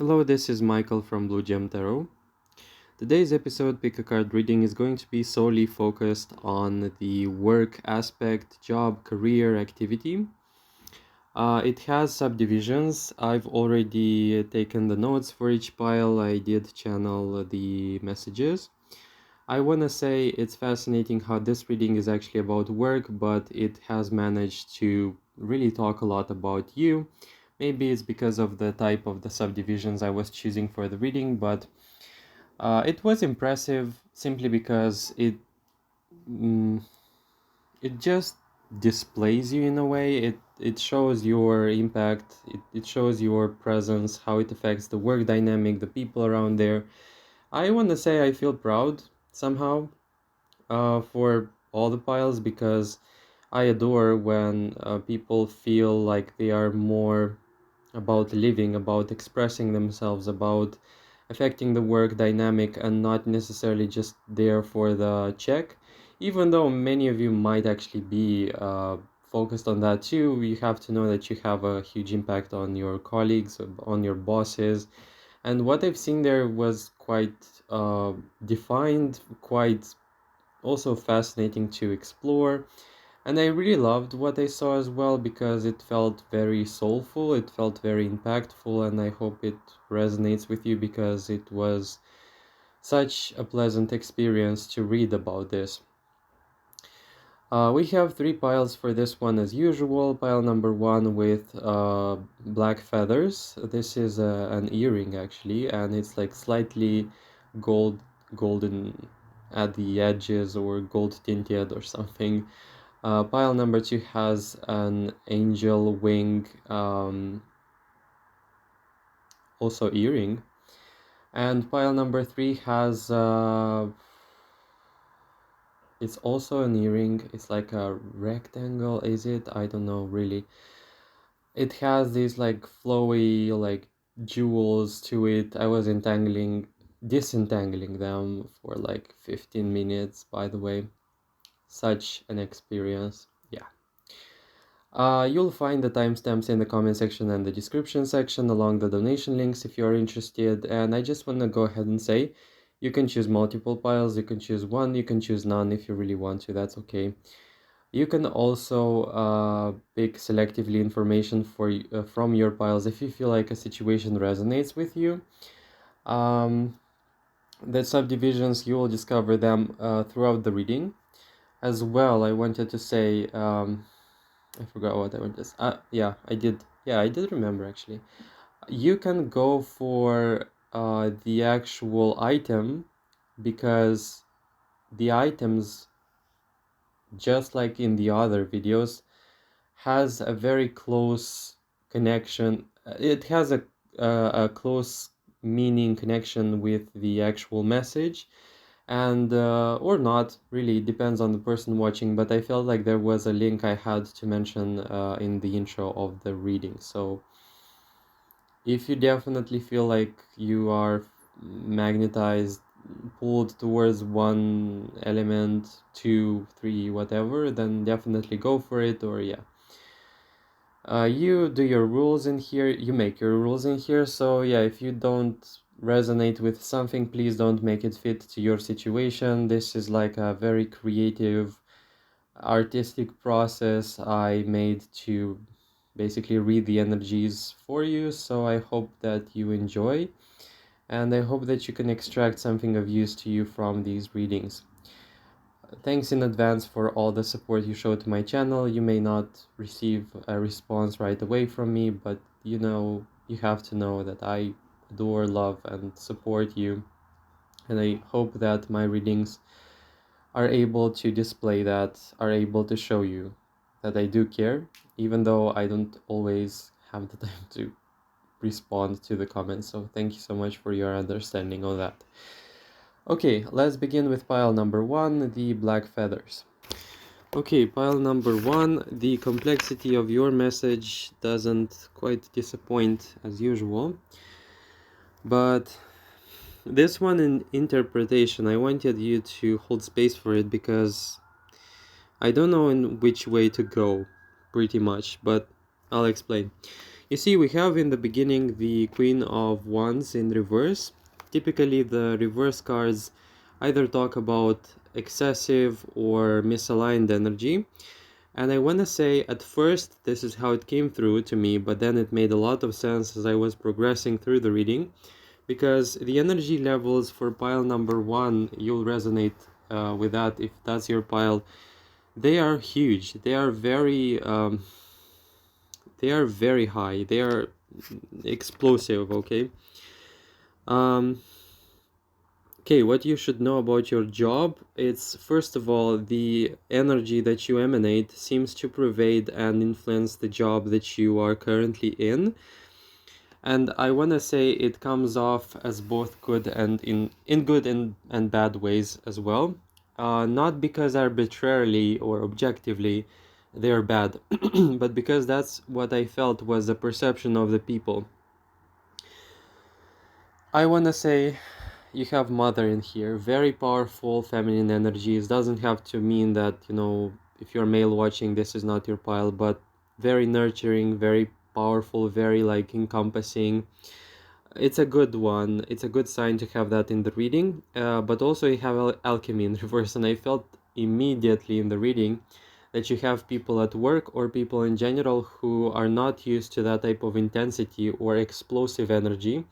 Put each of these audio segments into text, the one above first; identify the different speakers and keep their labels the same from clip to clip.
Speaker 1: Hello, this is Michael from Blue Gem Tarot. Today's episode Pick a Card reading is going to be solely focused on the work aspect, job, career, activity. It has subdivisions. I've already taken the notes for each pile. I did channel the messages. I want to say it's fascinating how this reading is actually about work, but it has managed to really talk a lot about you. Maybe it's because of the type of the subdivisions I was choosing for the reading, but it was impressive simply because mm, it just displays you in a way. It shows your impact. It shows your presence, how it affects the work dynamic, the people around there. I want to say I feel proud somehow for all the piles because I adore when people feel like they are more about living, about expressing themselves, about affecting the work dynamic and not necessarily just there for the check. Even though many of you might actually be focused on that too, you have to know that you have a huge impact on your colleagues, on your bosses. And what I've seen there was quite defined, quite also fascinating to explore. And I really loved what I saw as well because it felt very soulful, it felt very impactful, and I hope it resonates with you because it was such a pleasant experience to read about this. We have three piles for this one as usual. Pile number one with black feathers. This is an earring actually, and it's like slightly golden at the edges or gold tinted or something. Pile number two has an angel wing, also earring. And pile number three has, it's also an earring. It's like a rectangle, is it? I don't know really. It has these like flowy, like jewels to it. I was disentangling them for like 15 minutes, by the way. Such an experience. Yeah. You'll find the timestamps in the comment section and the description section along the donation links if you're interested. And I just want to go ahead and say you can choose multiple piles, you can choose one, you can choose none if you really want to, that's okay. You can also pick selectively information from your piles if you feel like a situation resonates with you. The subdivisions, you will discover them throughout the reading. As well, I wanted to say, I forgot what I wanted to say. Yeah, I did. Yeah, I did remember actually. You can go for the actual item because the items, just like in the other videos, has a very close connection. It has a close meaning connection with the actual message, and or not really, depends on the person watching, but I felt like there was a link I had to mention in the intro of the reading. So if you definitely feel like you are magnetized, pulled towards one element, two, three, whatever, then definitely go for it. Or yeah, you do your rules in here, you make your rules in here. So yeah, if you don't resonate with something, please don't make it fit to your situation. This is like a very creative, artistic process I made to basically read the energies for you. So I hope that you enjoy, and I hope that you can extract something of use to you from these readings. Thanks in advance for all the support you show to my channel. You may not receive a response right away from me, but you have to know that I adore, love, and support you. And I hope that my readings are able to display that, are able to show you that I do care, even though I don't always have the time to respond to the comments. So thank you so much for your understanding on that. Okay, let's begin with pile number one, the black feathers. Okay, pile number one, the complexity of your message doesn't quite disappoint as usual, but this one in interpretation, I wanted you to hold space for it because I don't know in which way to go, pretty much, but I'll explain. You see, we have in the beginning the Queen of Wands in reverse. Typically, the reverse cards either talk about excessive or misaligned energy. And I want to say at first this is how it came through to me, but then it made a lot of sense as I was progressing through the reading, because the energy levels for pile number one, you'll resonate with that if that's your pile. They are huge. They are very high. They are explosive. Um, okay. What you should know about your job? It's first of all the energy that you emanate seems to pervade and influence the job that you are currently in. And I want to say it comes off as both good and in good and bad ways as well. Not because arbitrarily or objectively they're bad, but because that's what I felt was the perception of the people. I want to say you have mother in here, very powerful feminine energies. Doesn't have to mean that, if you're male watching, this is not your pile, but very nurturing, very powerful, very like encompassing. It's a good one. It's a good sign to have that in the reading. But also you have alchemy in reverse, and I felt immediately in the reading that you have people at work or people in general who are not used to that type of intensity or explosive energy,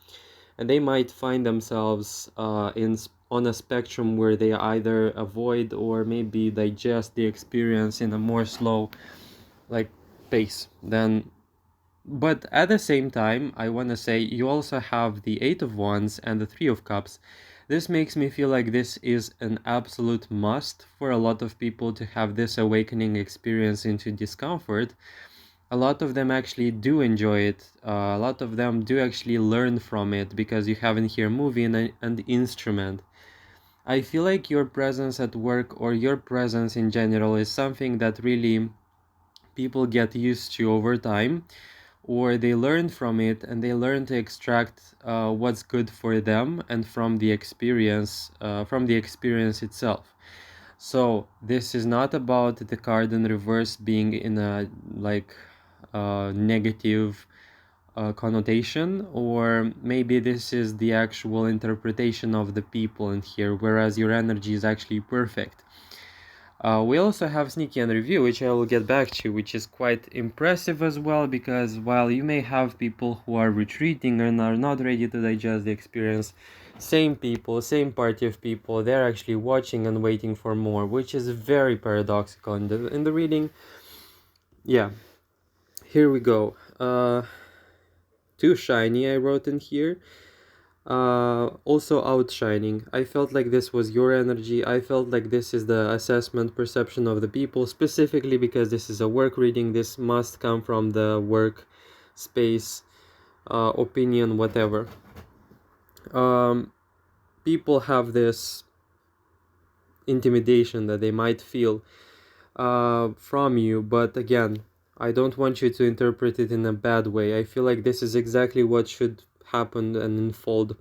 Speaker 1: and they might find themselves on a spectrum where they either avoid or maybe digest the experience in a more slow like pace than. But at the same time, I want to say you also have the Eight of Wands and the Three of Cups. This makes me feel like this is an absolute must for a lot of people to have this awakening experience into discomfort. A lot of them actually do enjoy it. A lot of them do actually learn from it because you have in here movie and instrument. I feel like your presence at work or your presence in general is something that really people get used to over time, or they learn from it and they learn to extract what's good for them and from the experience itself. So this is not about the card in reverse being in a like negative connotation, or maybe this is the actual interpretation of the people in here, whereas your energy is actually perfect. We also have Sneaky and Review, which I will get back to, which is quite impressive as well, because while you may have people who are retreating and are not ready to digest the experience, same people, same party of people, they're actually watching and waiting for more, which is very paradoxical in the reading. Yeah, here we go. Too shiny, I wrote in here. Also outshining. I felt like this was your energy. I felt like this is the assessment perception of the people, specifically because this is a work reading. This must come from the work space, opinion, whatever. People have this intimidation that they might feel from you, but again, I don't want you to interpret it in a bad way. I feel like this is exactly what should happen and unfold.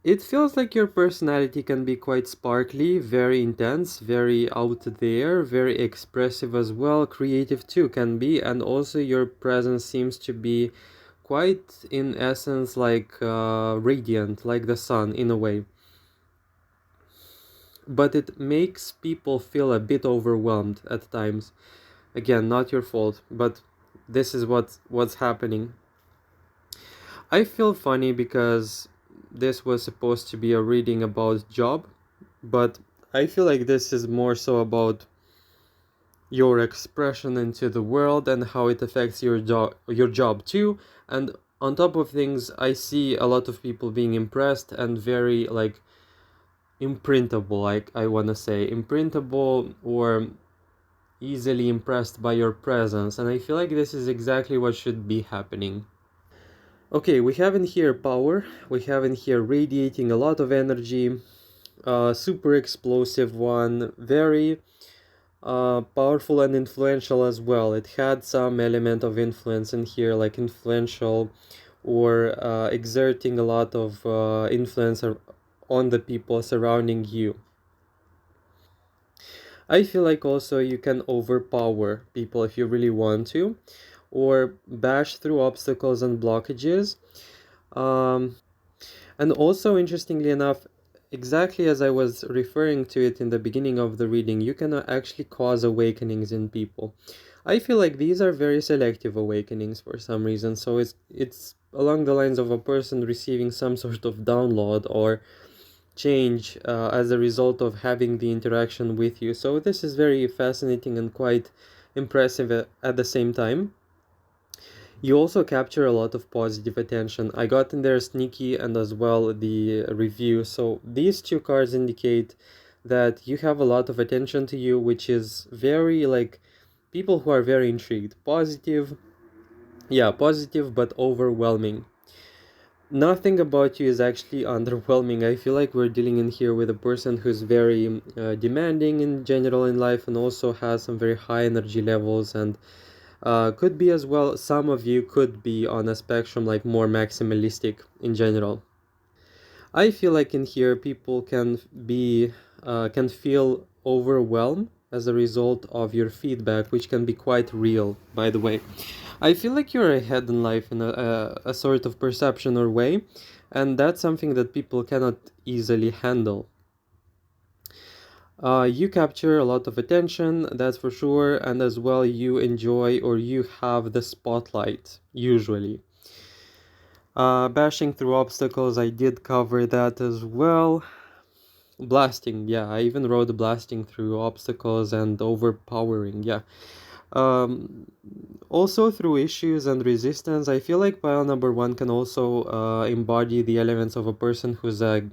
Speaker 1: It feels like your personality can be quite sparkly, very intense, very out there, very expressive as well. Creative too can be, and also your presence seems to be quite, in essence, like radiant, like the sun in a way. But it makes people feel a bit overwhelmed at times. Again, not your fault, but this is what's happening. I feel funny because this was supposed to be a reading about job, but I feel like this is more so about your expression into the world and how it affects your job too. And on top of things, I see a lot of people being impressed and very like imprintable, like I want to say imprintable or easily impressed by your presence, and I feel like this is exactly what should be happening. Okay, we have in here power, we have in here radiating a lot of energy, super explosive one, very powerful and influential as well. It had some element of influence in here, like influential or exerting a lot of influence on the people surrounding you. I feel like also you can overpower people if you really want to, or bash through obstacles and blockages. Um, and also, interestingly enough, exactly as I was referring to it in the beginning of the reading, you can actually cause awakenings in people. I feel like these are very selective awakenings for some reason. So it's along the lines of a person receiving some sort of download or change as a result of having the interaction with you. So this is very fascinating and quite impressive at the same time. You also capture a lot of positive attention. I got in there sneaky and as well the review. So these two cards indicate that you have a lot of attention to you, which is very like people who are very intrigued. Positive, yeah, positive but overwhelming. Nothing about you is actually underwhelming. I feel like we're dealing in here with a person who's very demanding in general in life and also has some very high energy levels and could be as well, some of you could be on a spectrum like more maximalistic in general. I feel like in here people can feel overwhelmed as a result of your feedback, which can be quite real, by the way. I feel like you're ahead in life in a sort of perception or way, and that's something that people cannot easily handle. You capture a lot of attention, that's for sure, and as well you enjoy or you have the spotlight, usually. Bashing through obstacles, I did cover that as well. Blasting, yeah, I even wrote blasting through obstacles and overpowering, yeah. Um, Also through issues and resistance, I feel like pile number one can also embody the elements of a person who's a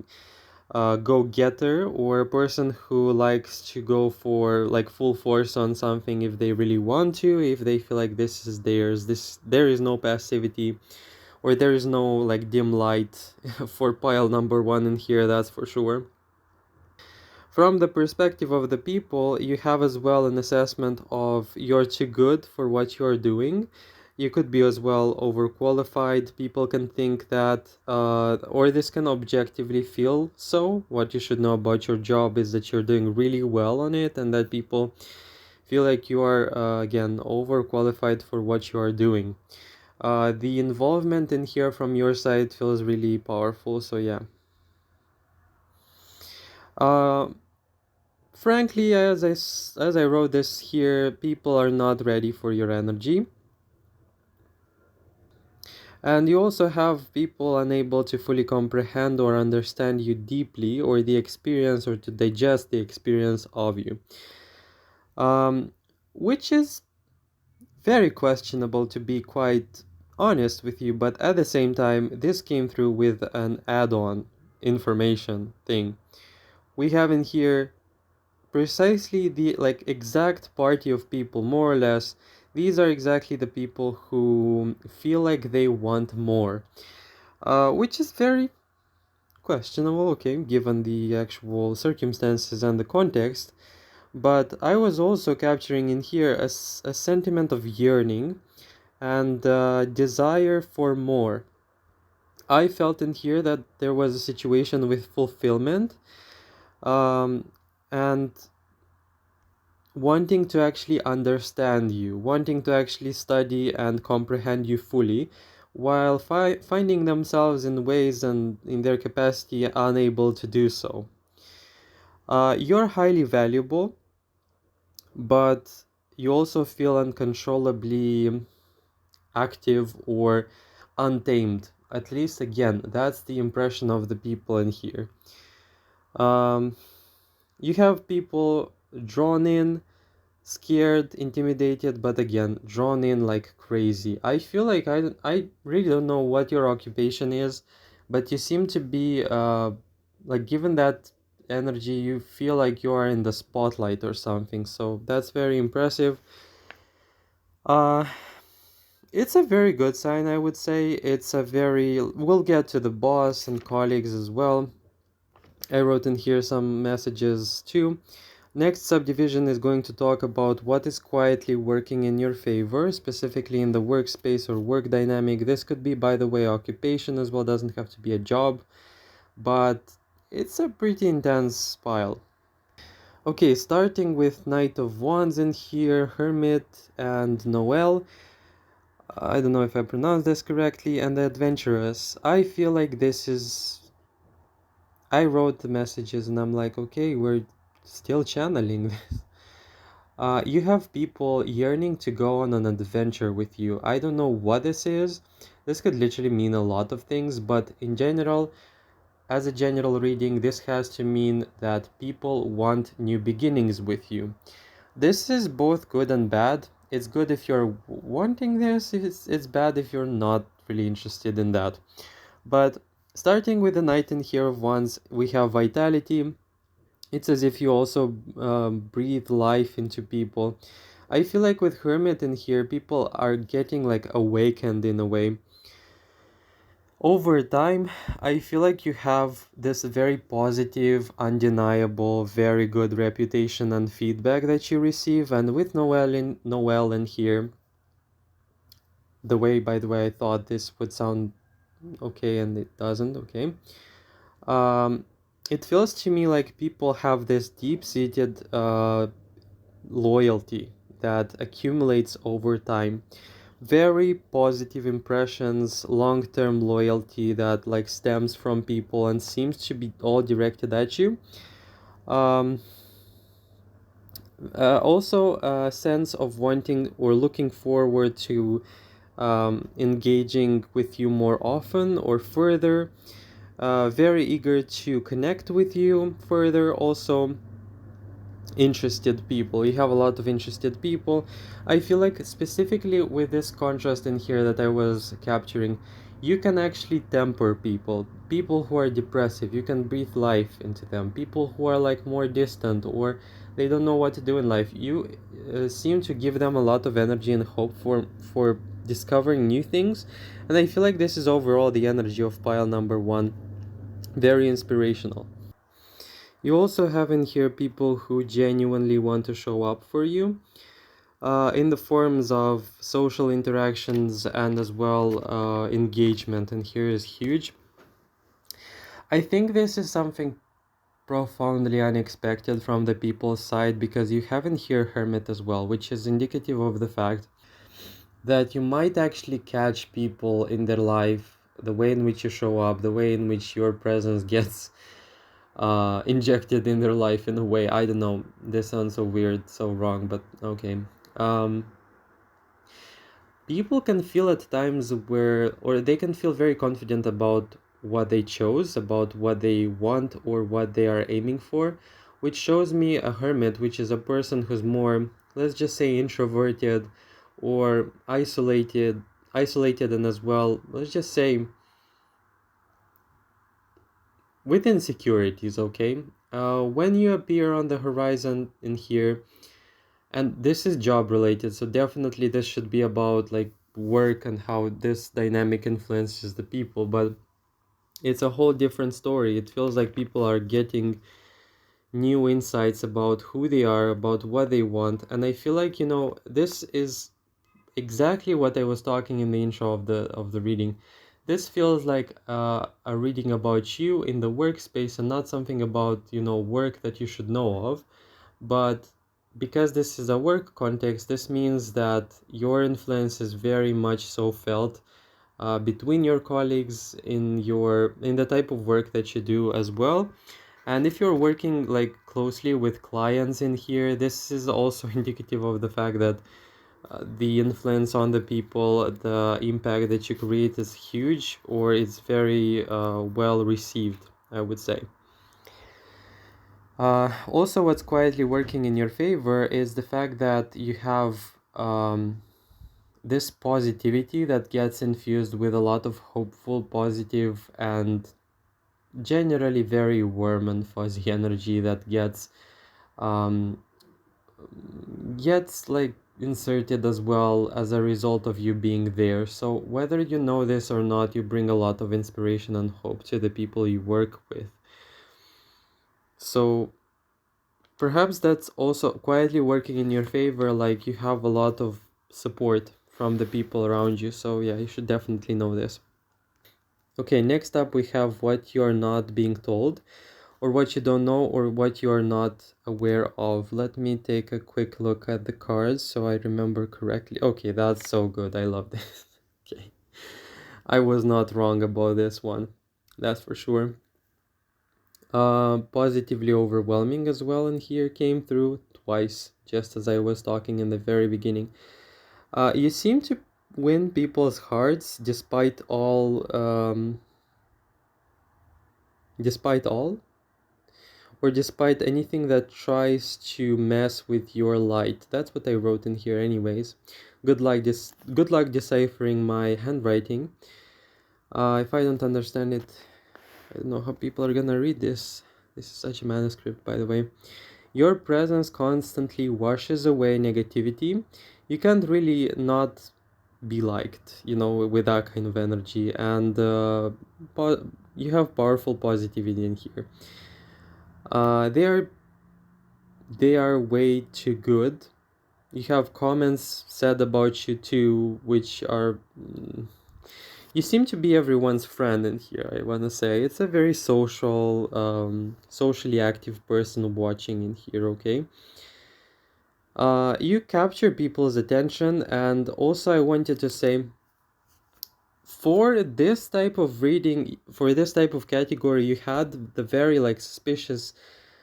Speaker 1: go-getter or a person who likes to go for like full force on something if they really want to, if they feel like this is theirs, this there is no passivity or there is no like dim light for pile number one in here, that's for sure. From the perspective of the people, you have as well an assessment of you're too good for what you're doing. You could be as well overqualified. People can think that, or this can objectively feel so. What you should know about your job is that you're doing really well on it, and that people feel like you are, again, overqualified for what you are doing. The involvement in here from your side feels really powerful, so yeah. Uh, Frankly, as I wrote this here, people are not ready for your energy. And you also have people unable to fully comprehend or understand you deeply or the experience or to digest the experience of you. Um, which is very questionable to be quite honest with you, but at the same time, this came through with an add-on information thing. We have in here precisely the like exact party of people, more or less. These are exactly the people who feel like they want more, which is very questionable, okay, given the actual circumstances and the context. But I was also capturing in here a sentiment of yearning and desire for more. I felt in here that there was a situation with fulfillment, and wanting to actually understand you, wanting to actually study and comprehend you fully, while finding themselves in ways and in their capacity unable to do so. You're highly valuable, but you also feel uncontrollably active or untamed. At least, again, that's the impression of the people in here. Um, you have people drawn in, scared, intimidated, but again, drawn in like crazy. I feel like I really don't know what your occupation is, but you seem to be like given that energy, you feel like you are in the spotlight or something. So that's very impressive. Uh, it's a very good sign, I would say. It's a very, we'll get to the boss and colleagues as well. I wrote in here some messages too. Next subdivision is going to talk about what is quietly working in your favor, specifically in the workspace or work dynamic. This could be, by the way, occupation as well, doesn't have to be a job, but it's a pretty intense pile. Okay, starting with Knight of Wands in here, Hermit and Noel. I don't know if I pronounced this correctly, and the Adventurous. I feel like this is. I wrote the messages and I'm like, okay, we're still channeling this. You have people yearning to go on an adventure with you. I don't know what this is. This could literally mean a lot of things, but in general, as a general reading, this has to mean that people want new beginnings with you. This is both good and bad. It's good if you're wanting this, it's bad if you're not really interested in that. But starting with the Knight in here of Wands, we have vitality. It's as if you also breathe life into people. I feel like with Hermit in here, people are getting like awakened in a way. Over time, I feel like you have this very positive, undeniable, very good reputation and feedback that you receive. And with Noel in here, by the way, I thought this would sound okay and it doesn't, okay. Um, it feels to me like people have this deep-seated loyalty that accumulates over time. Very positive impressions, long-term loyalty that like stems from people and seems to be all directed at you. Um, Also a sense of wanting or looking forward to engaging with you more often or further. Very eager to connect with you further. Also interested people, you have a lot of interested people. I feel like specifically with this contrast in here that I was capturing, you can actually temper people who are depressive. You can breathe life into them. People who are like more distant or they don't know what to do in life, you seem to give them a lot of energy and hope for discovering new things. And I feel like this is overall the energy of pile number one. Very inspirational. You also have in here people who genuinely want to show up for you in the forms of social interactions and as well engagement. And here is huge. I think this is something profoundly unexpected from the people's side because you have in here Hermit as well, which is indicative of the fact that you might actually catch people in their life, the way in which you show up, the way in which your presence gets injected in their life in a way. I don't know, this sounds so weird, so wrong, but okay. um People can feel at times where, or they can feel very confident about what they chose, about what they want or what they are aiming for, which shows me a hermit, which is a person who's more, let's just say, introverted or isolated and as well, let's just say, with insecurities, okay? When you appear on the horizon in here, and this is job related, so definitely this should be about like work and how this dynamic influences the people, but it's a whole different story. It feels like people are getting new insights about who they are, about what they want, and I feel like, this is exactly what I was talking in the intro of the reading. This feels like a reading about you in the workspace and not something about, work that you should know of. But because this is a work context, this means that your influence is very much so felt between your colleagues in the type of work that you do as well. And if you're working like closely with clients in here, this is also indicative of the fact that the influence on the people, the impact that you create is huge, or it's very well received, I would say. Also, what's quietly working in your favor is the fact that you have this positivity that gets infused with a lot of hopeful, positive, and generally very warm and fuzzy energy that um, gets like inserted as well as a result of you being there. So whether you know this or not, you bring a lot of inspiration and hope to the people you work with. So perhaps that's also quietly working in your favor, like you have a lot of support from the people around you. So yeah, you should definitely know this. Okay, next up we have what you're not being told. or what you don't know, or what you are not aware of. Let me take a quick look at the cards so I remember correctly. Okay, that's so good. I love this. Okay. I was not wrong about this one. That's for sure. Positively overwhelming as well in here came through twice, just as I was talking in the very beginning. You seem to win people's hearts despite all, or despite anything that tries to mess with your light. That's what I wrote in here anyways. Good luck deciphering my handwriting. If I don't understand it, I don't know how people are gonna read this. This is such a manuscript, by the way. Your presence constantly washes away negativity. You can't really not be liked, with that kind of energy, and you have powerful positivity in here. They are way too good. You have comments said about you too, which are. You seem to be everyone's friend in here, I want to say. It's a very socially active person watching in here, okay? You capture people's attention, and also I wanted to say, for this type of reading, for this type of category, you had the very suspicious,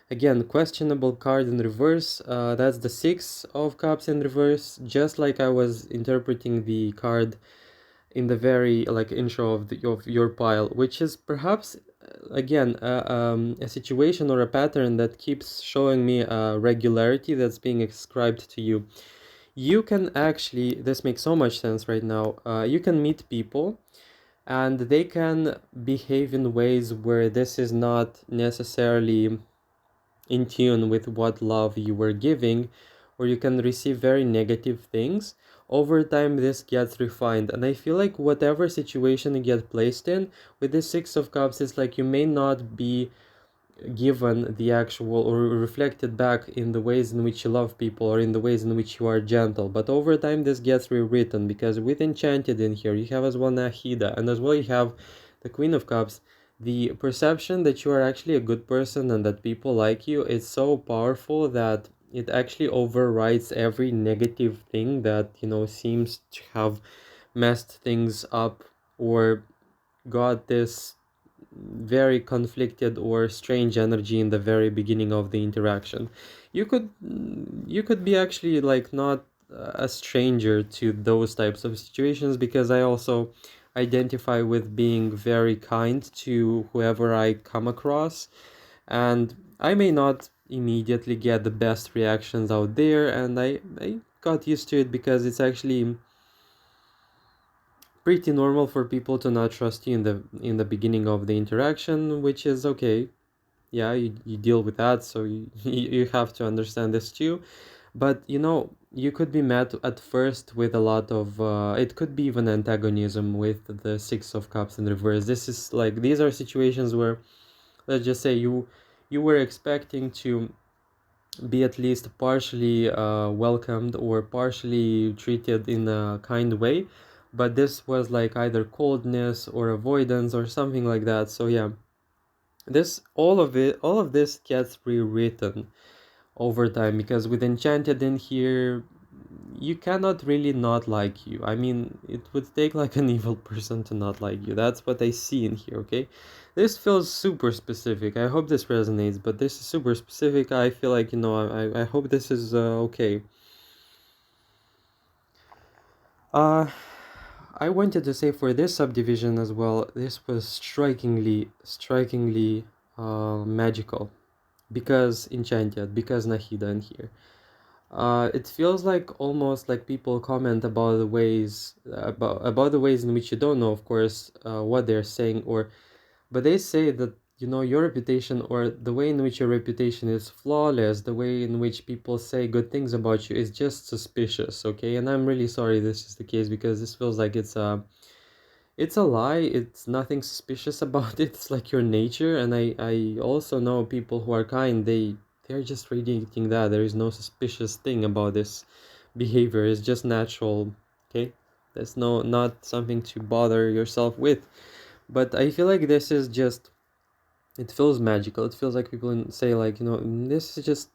Speaker 1: again, questionable card in reverse. That's the Six of Cups in reverse, just like I was interpreting the card in the very intro of your pile, which is perhaps again a situation or a pattern that keeps showing me a regularity that's being ascribed to you. You can actually, this makes so much sense right now. You can meet people and they can behave in ways where this is not necessarily in tune with what love you were giving, or you can receive very negative things. Over time, this gets refined, and I feel like whatever situation you get placed in, with this Six of Cups, it's like you may not be given the actual or reflected back in the ways in which you love people or in the ways in which you are gentle, but over time this gets rewritten, because with Enchanted in here you have as well Nahida, and as well you have the Queen of Cups. The perception that you are actually a good person and that people like you is so powerful that it actually overrides every negative thing that seems to have messed things up or got this very conflicted or strange energy in the very beginning of the interaction. You could be actually not a stranger to those types of situations, because I also identify with being very kind to whoever I come across, and I may not immediately get the best reactions out there, and I got used to it, because it's actually pretty normal for people to not trust you in the beginning of the interaction, which is okay. Yeah, you deal with that, so you have to understand this too. But you could be met at first with a lot of it could be even antagonism with the Six of Cups in reverse. This is these are situations where, let's just say, you were expecting to be at least partially welcomed or partially treated in a kind way, but this was either coldness or avoidance or something like that. So yeah, all of this gets rewritten over time, because with Enchanted in here, you cannot really not like you. I mean, it would take an evil person to not like you. That's what I see in here, okay? This feels super specific. I hope this resonates, but this is super specific. I feel I hope this is okay. Uh, I wanted to say for this subdivision as well, this was strikingly magical, because Enchanted, because Nahida in here. It feels like almost like people comment about the ways in which you don't know, of course, what they're saying, but they say that your reputation, or the way in which your reputation is flawless, the way in which people say good things about you is just suspicious, okay? And I'm really sorry this is the case, because this feels like it's a lie. It's nothing suspicious about it. It's like your nature, and I also know people who are kind. They're just radiating that. There is no suspicious thing about this behavior. It's just natural. Okay, there's not something to bother yourself with. But I feel like this is just It feels magical. It feels like people say like, this is just,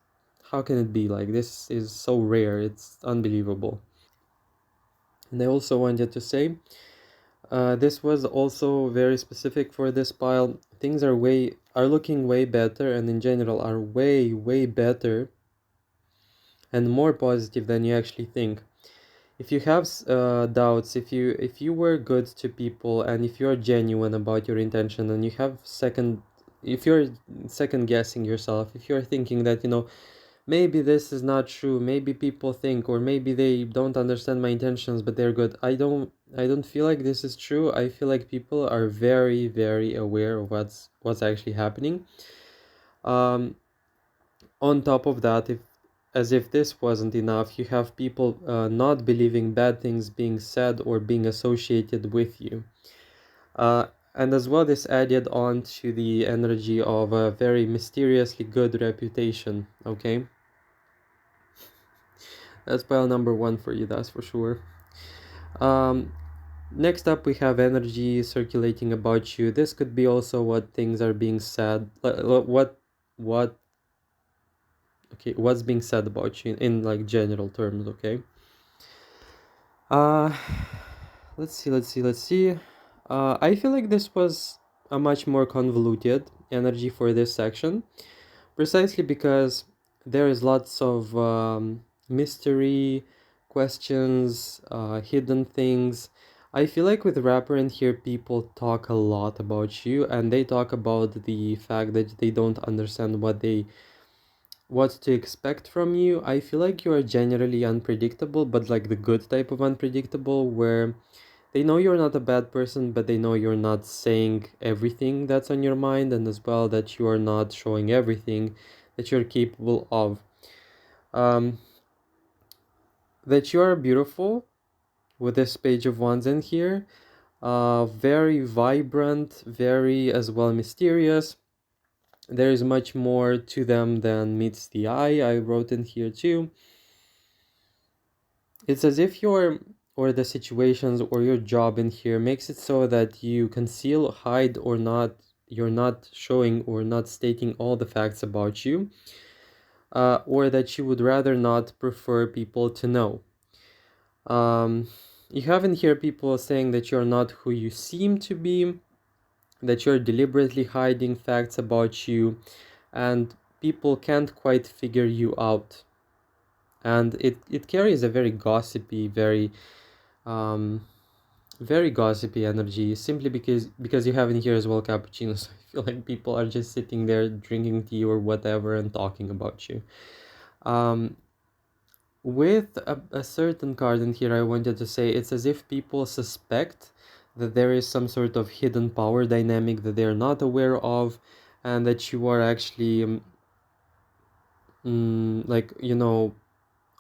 Speaker 1: how can it be like this is so rare, it's unbelievable. And I also wanted to say, this was also very specific for this pile. Things are looking way better, and in general are way better and more positive than you actually think. If you have doubts, if you were good to people, and if you're genuine about your intention, and if you're second guessing yourself, if you're thinking that maybe this is not true, maybe people think, or maybe they don't understand my intentions but they're good, I don't feel like this is true. I feel like people are very aware of what's actually happening. um on top of that, if as if this wasn't enough, you have people not believing bad things being said or being associated with you. uh, and as well, this added on to the energy of a very mysteriously good reputation. Okay, that's pile number one for you, that's for sure. um, Next up, we have energy circulating about you. This could be also what things are being said, what okay, what's being said about you in like general terms. Okay. Uh, let's see. I feel like this was a much more convoluted energy for this section, precisely because there is lots of mystery, questions, hidden things. I feel like with rapper in here, people talk a lot about you, and they talk about the fact that they don't understand what to expect from you. I feel like you are generally unpredictable, but like the good type of unpredictable, where they know you're not a bad person, but they know you're not saying everything that's on your mind, and as well that you are not showing everything that you're capable of. Um, that you are beautiful with this page of wands in here. Very vibrant, very as well mysterious. There is much more to them than meets the eye. I wrote in here too. It's as if or the situations or your job in here makes it so that you conceal, hide, or not, you're not showing or not stating all the facts about you, or that you would rather not prefer people to know. You have in here people saying that you're not who you seem to be, that you're deliberately hiding facts about you, and people can't quite figure you out. And it carries a very gossipy, um, very gossipy energy, simply because you have in here as well cappuccinos. I feel like people are just sitting there drinking tea or whatever and talking about you. um with a certain card in here, I wanted to say it's as if people suspect that there is some sort of hidden power dynamic that they're not aware of, and that you are actually like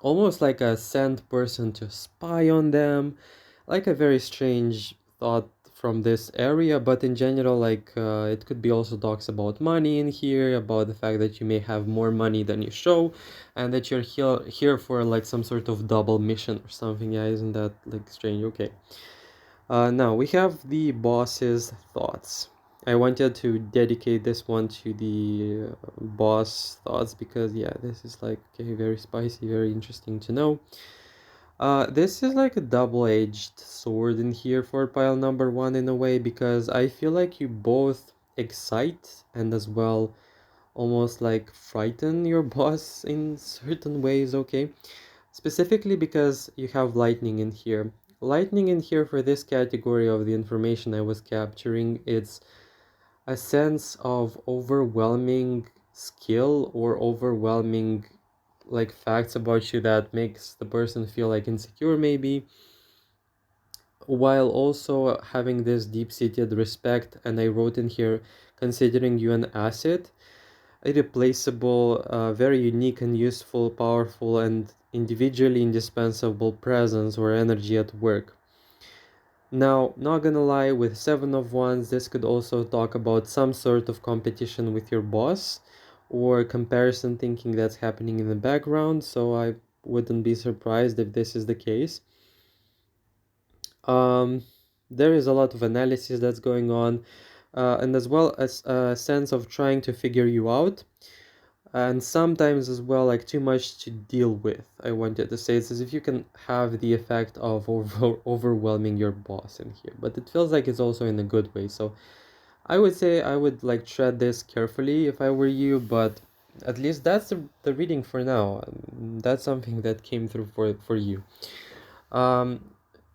Speaker 1: almost like a sent person to spy on them, like a very strange thought from this area. But in general, like it could be also talks about money in here, about the fact that you may have more money than you show, and that you're here for like some sort of double mission or something. Yeah, isn't that like strange? Okay. Now we have the boss's thoughts. I wanted to dedicate this one to the boss thoughts because yeah, this is like okay, very spicy, very interesting to know. This is like a double-edged sword in here for pile number one in a way, because I feel like you both excite and as well almost like frighten your boss in certain ways. Okay, specifically because you have lightning in here. Lightning in here for this category of the information I was capturing, it's a sense of overwhelming skill or overwhelming like facts about you that makes the person feel like insecure maybe, while also having this deep-seated respect. And I wrote in here, considering you an asset, irreplaceable, very unique and useful, powerful, and individually indispensable presence or energy at work. Now, not gonna lie, with Seven of Wands, this could also talk about some sort of competition with your boss or comparison thinking that's happening in the background, so I wouldn't be surprised if this is the case. Um, there is a lot of analysis that's going on. and as well as a sense of trying to figure you out, and sometimes as well like too much to deal with. I wanted to say it's as if you can have the effect of overwhelming your boss in here, but it feels like it's also in a good way. So I would say I would like tread this carefully if I were you, but at least that's the reading for now. That's something that came through for you. Um,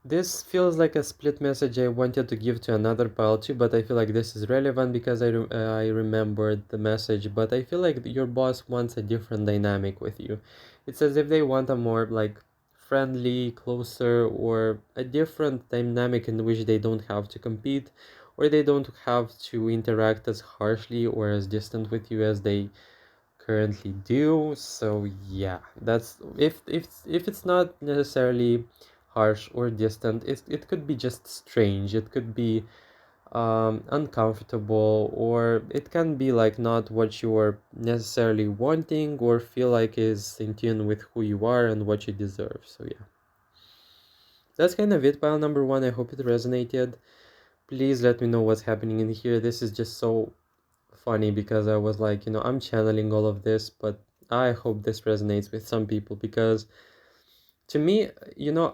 Speaker 1: this feels like a split message I wanted to give to another pile too, but I feel like this is relevant because I remembered the message, but I feel like your boss wants a different dynamic with you. It's as if they want a more like friendly, closer, or a different dynamic in which they don't have to compete, or they don't have to interact as harshly or as distant with you as they currently do. So yeah, that's if it's not necessarily harsh or distant, it could be just strange, it could be uncomfortable, or it can be like not what you are necessarily wanting or feel like is in tune with who you are and what you deserve. So yeah, that's kind of it, pile number one. I hope it resonated. Please let me know what's happening in here. This is just so funny because I was like, I'm channeling all of this, but I hope this resonates with some people because to me,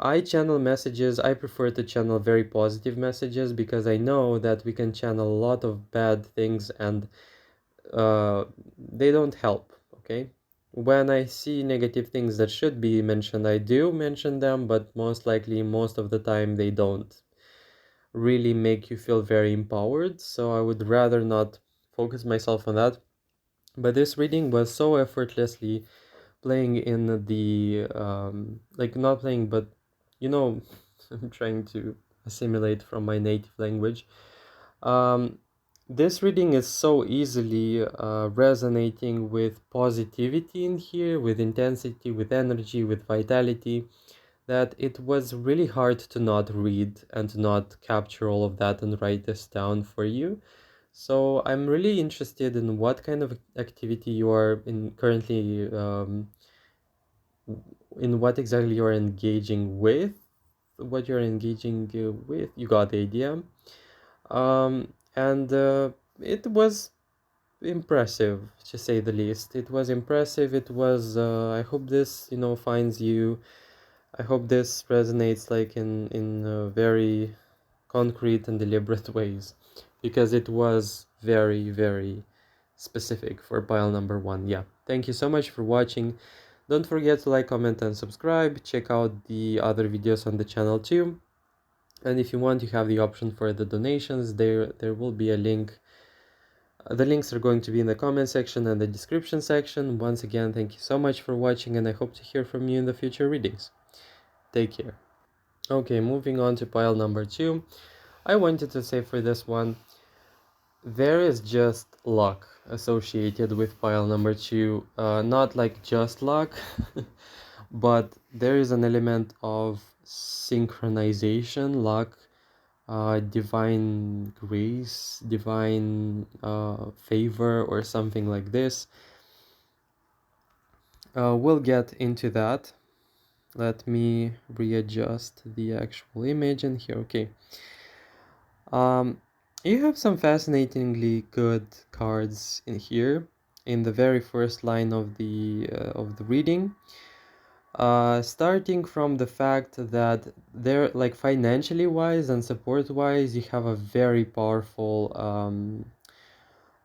Speaker 1: I channel messages. I prefer to channel very positive messages because I know that we can channel a lot of bad things and they don't help, okay? When I see negative things that should be mentioned, I do mention them, but most likely, most of the time, they don't really make you feel very empowered. So I would rather not focus myself on that. But this reading was so effortlessly playing in the like not playing, but you know, I'm trying to assimilate from my native language. Um, this reading is so easily resonating with positivity in here, with intensity, with energy, with vitality, that it was really hard to not read and to not capture all of that and write this down for you. So I'm really interested in what kind of activity you are in currently, in what exactly you're engaging with, what you're engaging with. You got the idea. And it was impressive, to say the least. It was impressive. It was. I hope this, finds you. I hope this resonates like in very concrete and deliberate ways, because it was very, very specific for pile number one. Yeah, thank you so much for watching. Don't forget to like, comment, and subscribe. Check out the other videos on the channel too. And if you want, you have the option for the donations. There will be a link. The links are going to be in the comment section and the description section. Once again, thank you so much for watching, and I hope to hear from you in the future readings. Take care. Okay, moving on to pile number two. I wanted to say for this one, there is just luck associated with pile number two. Not like just luck, but there is an element of synchronization, luck, divine grace, divine favor, or something like this. We'll get into that. Let me readjust the actual image in here. Okay. Um, you have some fascinatingly good cards in here in the very first line of the reading. Starting from the fact that they're like financially wise and support wise, you have a very powerful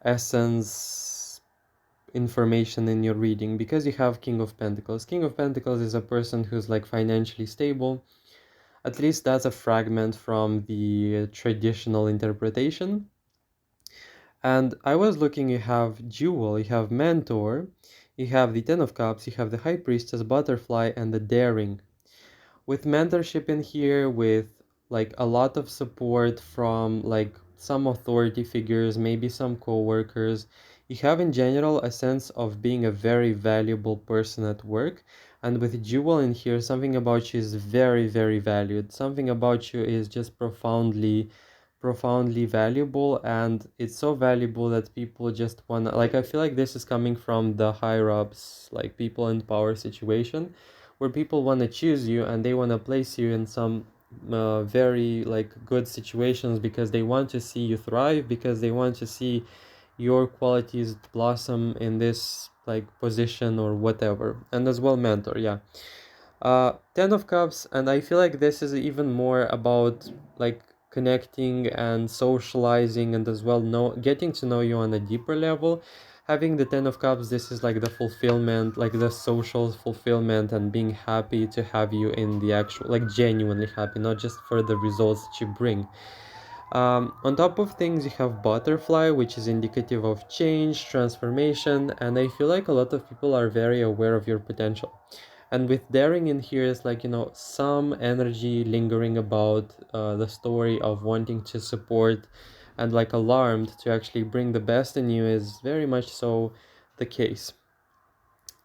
Speaker 1: essence information in your reading, because you have King of Pentacles. King of Pentacles is a person who's like financially stable. At least that's a fragment from the traditional interpretation. And I was looking, you have Jewel, you have Mentor, you have the Ten of Cups, you have the High Priestess, Butterfly, and the Daring. With mentorship in here, with like a lot of support from like some authority figures, maybe some co-workers, you have in general a sense of being a very valuable person at work. And with Jewel in here, something about you is very, very valued. Something about you is just profoundly valuable, and it's so valuable that people just wanna, like, I feel like this is coming from the higher ups, like people in power situation, where people want to choose you and they want to place you in some very like good situations because they want to see you thrive, because they want to see your qualities blossom in this like position or whatever. And as well mentor, yeah. Ten of Cups, and I feel like this is even more about like connecting and socializing, and as well know getting to know you on a deeper level. Having the Ten of Cups, this is like the fulfillment, like the social fulfillment, and being happy to have you in the actual, like genuinely happy, not just for the results that you bring. On top of things, you have Butterfly, which is indicative of change, transformation, and I feel like a lot of people are very aware of your potential. And with daring in here is like, some energy lingering about the story of wanting to support, and like alarmed to actually bring the best in you is very much so the case.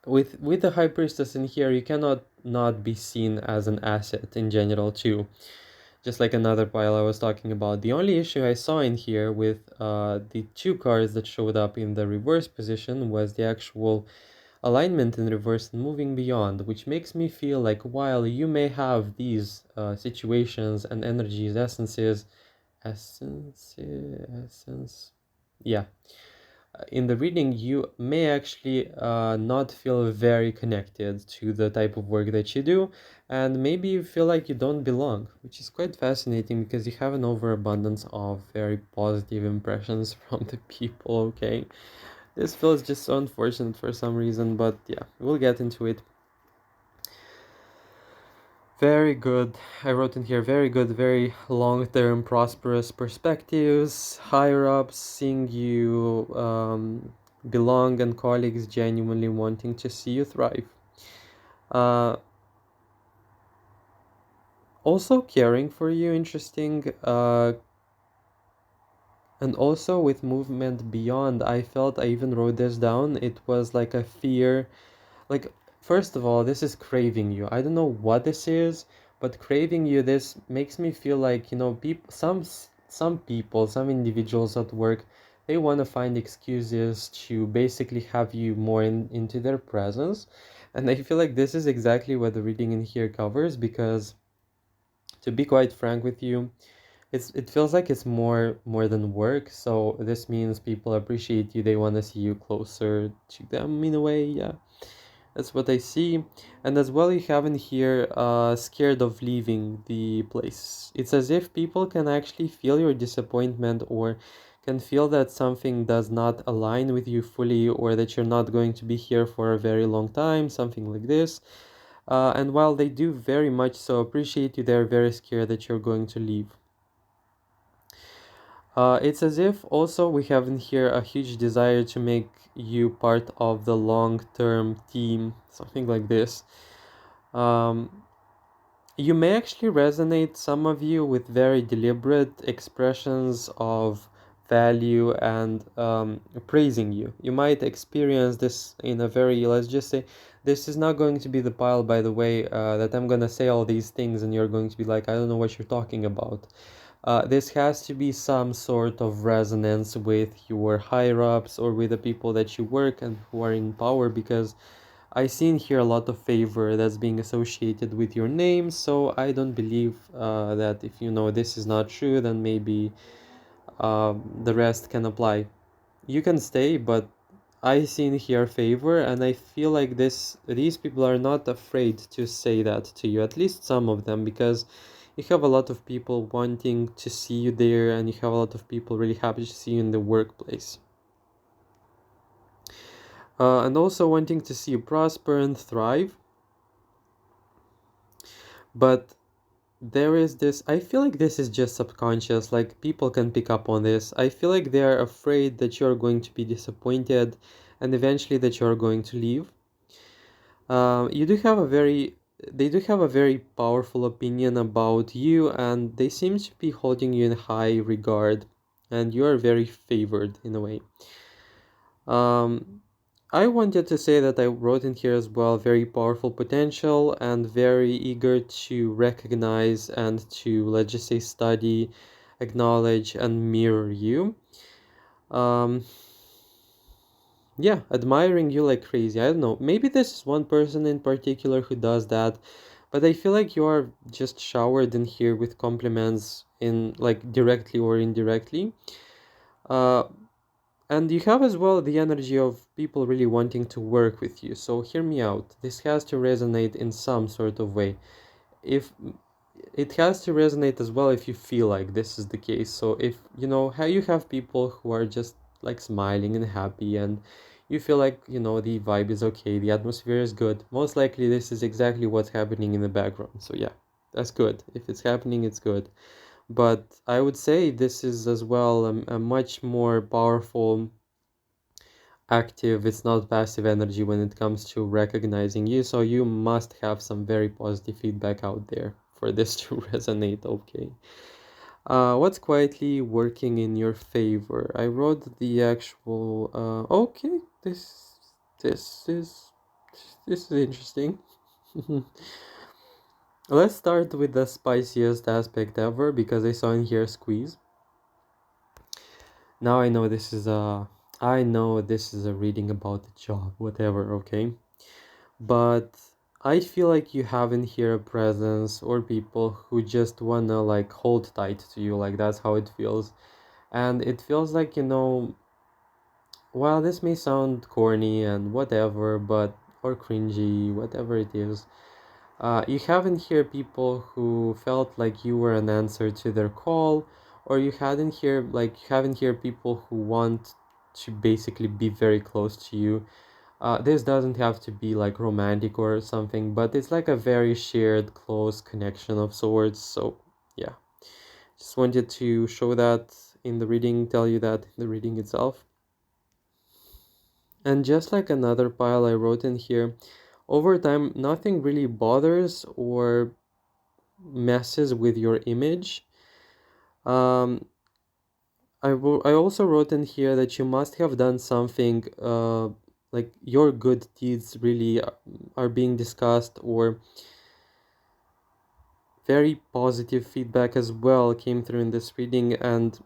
Speaker 1: With the High Priestess in here, you cannot not be seen as an asset in general too, just like another pile I was talking about. The only issue I saw in here with the two cards that showed up in the reverse position was the actual alignment in reverse and moving beyond, which makes me feel like while you may have these situations and energies, essence, yeah, in the reading, you may actually not feel very connected to the type of work that you do, and maybe you feel like you don't belong, which is quite fascinating because you have an overabundance of very positive impressions from the people, okay? This feels just so unfortunate for some reason, but yeah, we'll get into it. Very good. I wrote in here very good, very long-term prosperous perspectives, higher ups seeing you belong, and colleagues genuinely wanting to see you thrive. Uh, Also caring for you, interesting. And also with movement beyond, I felt I even wrote this down. It was like a fear. Like, first of all, this is craving you. I don't know what this is, but craving you, this makes me feel like, people, some people, some individuals at work, they want to find excuses to basically have you more into their presence. And I feel like this is exactly what the reading in here covers, because to be quite frank with you, it feels like it's more than work. So this means people appreciate you, they want to see you closer to them in a way, yeah. That's what I see. And as well, you have in here scared of leaving the place. It's as if people can actually feel your disappointment, or can feel that something does not align with you fully, or that you're not going to be here for a very long time, something like this. And while they do very much so appreciate you, they're very scared that you're going to leave. It's as if also we have in here a huge desire to make you part of the long-term team, something like this. Um, you may actually resonate, some of you, with very deliberate expressions of value and praising you. You might experience this in a very, let's just say, this is not going to be the pile, by the way, that I'm going to say all these things and you're going to be like, I don't know what you're talking about. This has to be some sort of resonance with your higher ups or with the people that you work and who are in power, because I seen here a lot of favor that's being associated with your name. So I don't believe that if this is not true, then maybe the rest can apply. You can stay, but I seen here favor, and I feel like these people are not afraid to say that to you, at least some of them, because you have a lot of people wanting to see you there, and you have a lot of people really happy to see you in the workplace. And also wanting to see you prosper and thrive. But there is this, I feel like this is just subconscious, like people can pick up on this. I feel like they're afraid that you're going to be disappointed and eventually that you're going to leave. You do have a very They do have a very powerful opinion about you, and they seem to be holding you in high regard, and you are very favored in a way. um I wanted to say that I wrote in here as well very powerful potential, and very eager to recognize and to, let's just say, study, acknowledge, and mirror you. um yeah, admiring you like crazy. I don't know, maybe this is one person in particular who does that, But I feel like you are just showered in here with compliments in like directly or indirectly. Uh, and you have as well the energy of people really wanting to work with you. So hear me out. This has to resonate in some sort of way. If it has to resonate as well if you feel like this is the case. So if you know how you have people who are just like smiling and happy and you feel like the vibe is okay, the atmosphere is good, most likely this is exactly what's happening in the background. So yeah, that's good. If it's happening, it's good. But I would say this is as well a much more powerful active, it's not passive energy when it comes to recognizing you. So you must have some very positive feedback out there for this to resonate. Okay. What's quietly working in your favor? I wrote the actual. Okay, this is this is interesting. Let's start with the spiciest aspect ever because I saw in here squeeze. Now I know this is a reading about the job, whatever. Okay. But I feel like you have in here a presence or people who just wanna like hold tight to you, like that's how it feels. And it feels like, well, this may sound corny and whatever, but or cringy, whatever it is. You have in here people who felt like you were an answer to their call, or you had in here like you have in here people who want to basically be very close to you. This doesn't have to be like romantic or something, but it's like a very shared, close connection of sorts. So, yeah, just wanted to show that in the reading, tell you that in the reading itself. And just like another pile I wrote in here, over time, nothing really bothers or messes with your image. Um, I also wrote in here that you must have done something like your good deeds really are being discussed, or very positive feedback as well came through in this reading. And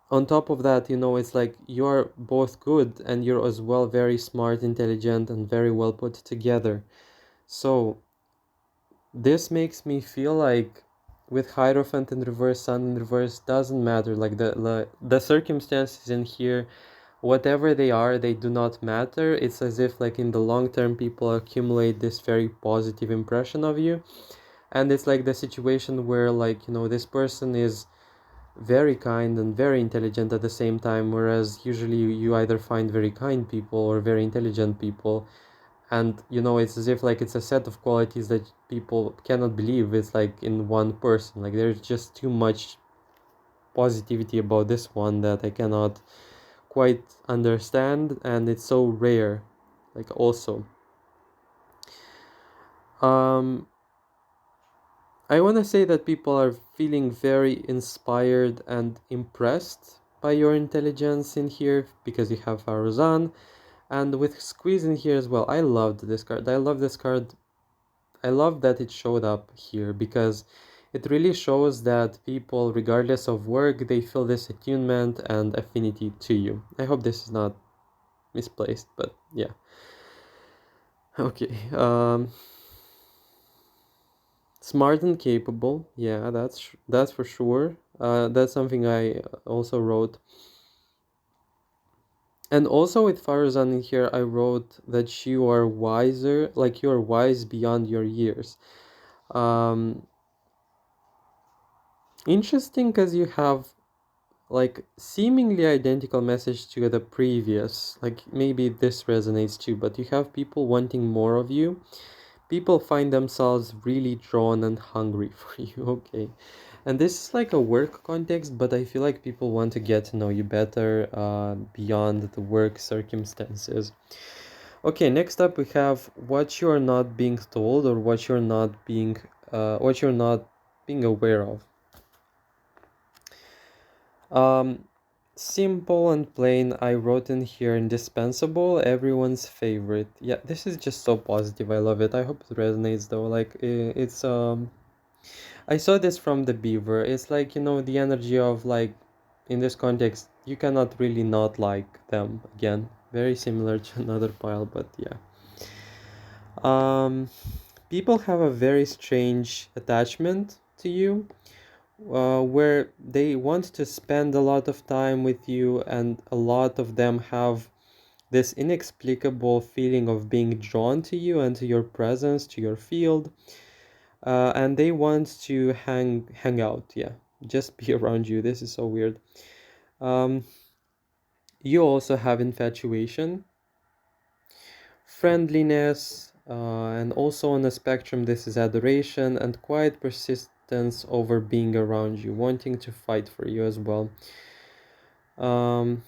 Speaker 1: on top of that, it's like you're both good and you're as well very smart, intelligent, and very well put together. So this makes me feel like with Hierophant in reverse, Sun in reverse, doesn't matter. Like the circumstances in here, whatever they are, they do not matter. It's as if like in the long term people accumulate this very positive impression of you. And it's like the situation where like this person is very kind and very intelligent at the same time, whereas usually you either find very kind people or very intelligent people. And it's as if like it's a set of qualities that people cannot believe it's like in one person. Like there's just too much positivity about this one that I cannot quite understand, and it's so rare. Like also um I want to say that people are feeling very inspired and impressed by your intelligence in here because you have Faruzan, and with Squeeze in here as well. I loved this card. I love this card. I love that it showed up here because it really shows that people, regardless of work, they feel this attunement and affinity to you. I hope this is not misplaced, but yeah. Okay. Smart and capable, yeah, that's for sure. That's something I also wrote. And also with Farazan in here, I wrote that you are wiser, like you are wise beyond your years. Um, Interesting because you have like seemingly identical message to the previous. Like maybe this resonates too, but you have people wanting more of you. People find themselves really drawn and hungry for you. Okay. And this is like a work context, but I feel like people want to get to know you better beyond the work circumstances. Okay, next up we have what you're not being told, or what you're not being aware of. Um, Simple and plain, I wrote in here indispensable, everyone's favorite. Yeah, this is just so positive. I love it. I hope it resonates though. Like it's I saw this from the beaver. It's like, the energy of like in this context, you cannot really not like them again. Very similar to another pile, but yeah. Um, People have a very strange attachment to you, where they want to spend a lot of time with you, and a lot of them have this inexplicable feeling of being drawn to you and to your presence, to your field, and they want to hang out, yeah, just be around you. This is so weird. Um, you also have infatuation, friendliness, and also on the spectrum, this is adoration and quiet persistence over being around you, wanting to fight for you as well. Um,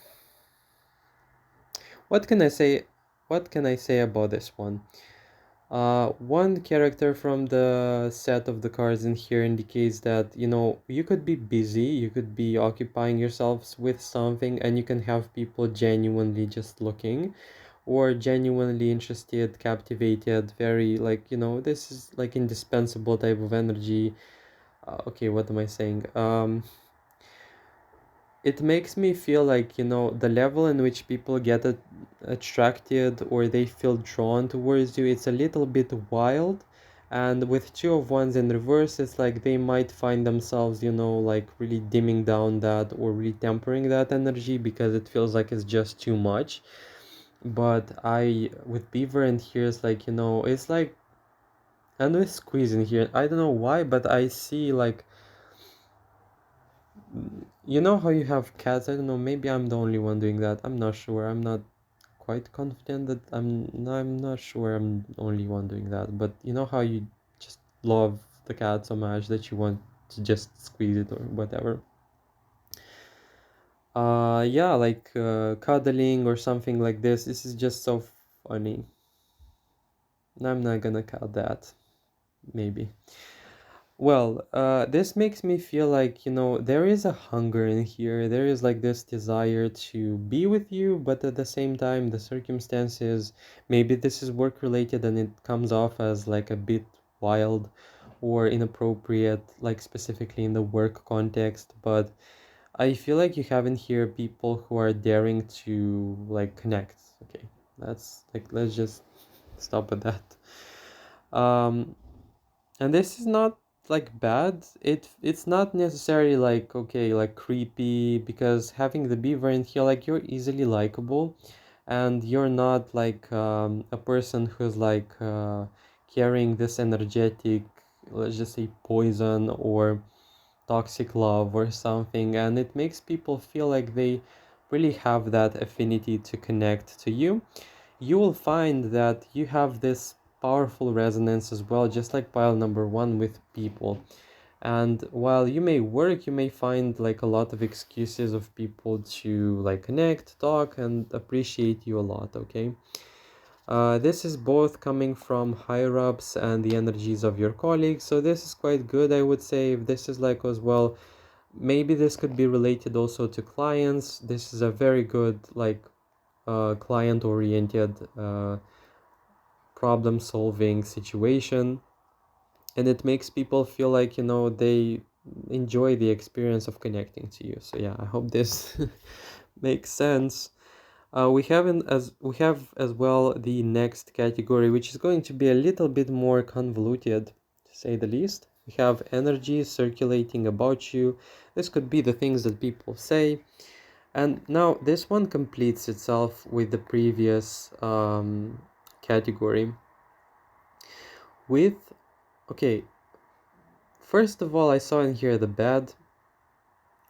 Speaker 1: what can I say? What can I say about this one? One character from the set of the cards in here indicates that, you could be busy, you could be occupying yourselves with something, and you can have people genuinely just looking or genuinely interested, captivated, very like, this is like indispensable type of energy. Okay, what am I saying? It makes me feel like, the level in which people get attracted or they feel drawn towards you, it's a little bit wild. And with two of wands in reverse, it's like they might find themselves, like really dimming down that or really tempering that energy because it feels like it's just too much. But with beaver in here, it's like, it's like, and with squeeze in here, I don't know why, but I see like, you know how you have cats? I don't know, maybe I'm the only one doing that. I'm not sure. I'm not quite confident that I'm not sure I'm the only one doing that. But you know how you just love the cat so much that you want to just squeeze it or whatever. Yeah, like cuddling or something like this. This is just so funny. I'm not gonna count that, maybe. Well, this makes me feel like, there is a hunger in here. There is like this desire to be with you, but at the same time, the circumstances, maybe this is work related and it comes off as like a bit wild or inappropriate, like specifically in the work context. But I feel like you have in here people who are daring to like connect. Okay, that's like, let's just stop at that. Um, and this is not like bad. It's not necessarily like, okay, like creepy, because having the beaver in here, like, you're easily likable, and you're not like a person who's like carrying this energetic, let's just say, poison or toxic love or something, and it makes people feel like they really have that affinity to connect to you. You will find that you have this powerful resonance as well, just like pile number one with people. And while you may work, you may find like a lot of excuses of people to like connect, talk, and appreciate you a lot, okay? This is both coming from higher ups and the energies of your colleagues, so this is quite good, I would say. If this is like as well, maybe this could be related also to clients. This is a very good like client oriented problem solving situation, and it makes people feel like, they enjoy the experience of connecting to you. So yeah, I hope this makes sense. We have as well the next category, which is going to be a little bit more convoluted, to say the least. We have energy circulating about you. This could be the things that people say. And now this one completes itself with the previous category with, okay, first of all, I saw in here the bed,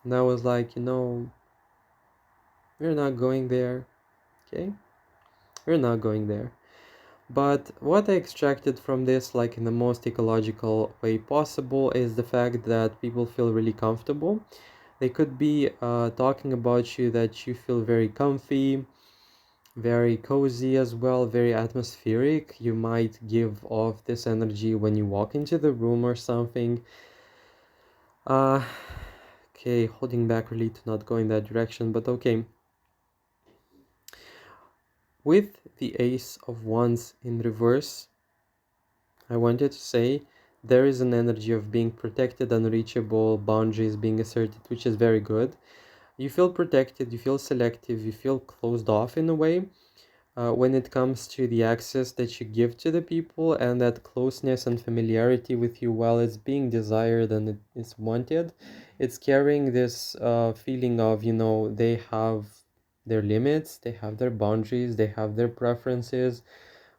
Speaker 1: and I was like, we're not going there, okay? We're not going there. But what I extracted from this, like in the most ecological way possible, is the fact that people feel really comfortable. They could be talking about you that you feel very comfy, very cozy as well, very atmospheric. You might give off this energy when you walk into the room or something. Uh, okay, holding back really to not go in that direction, but okay. With the Ace of Wands in reverse, I wanted to say there is an energy of being protected, unreachable, boundaries being asserted, which is very good. You feel protected, you feel selective, you feel closed off in a way, when it comes to the access that you give to the people and that closeness and familiarity with you while it's being desired and it is wanted, it's carrying this feeling of, they have their limits, they have their boundaries, they have their preferences,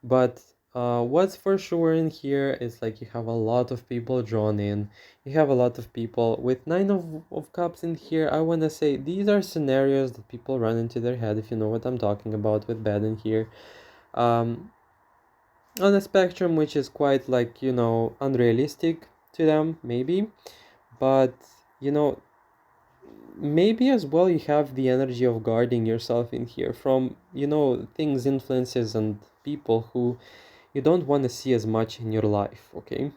Speaker 1: but what's for sure in here is like you have a lot of people drawn in. You have a lot of people with Nine of Cups in here. I want to say these are scenarios that people run into their head, if you know what I'm talking about with bed in here. Um, on a spectrum which is quite like, unrealistic to them, maybe. But, you know, maybe as well you have the energy of guarding yourself in here from, things, influences, and people who you don't want to see as much in your life, okay?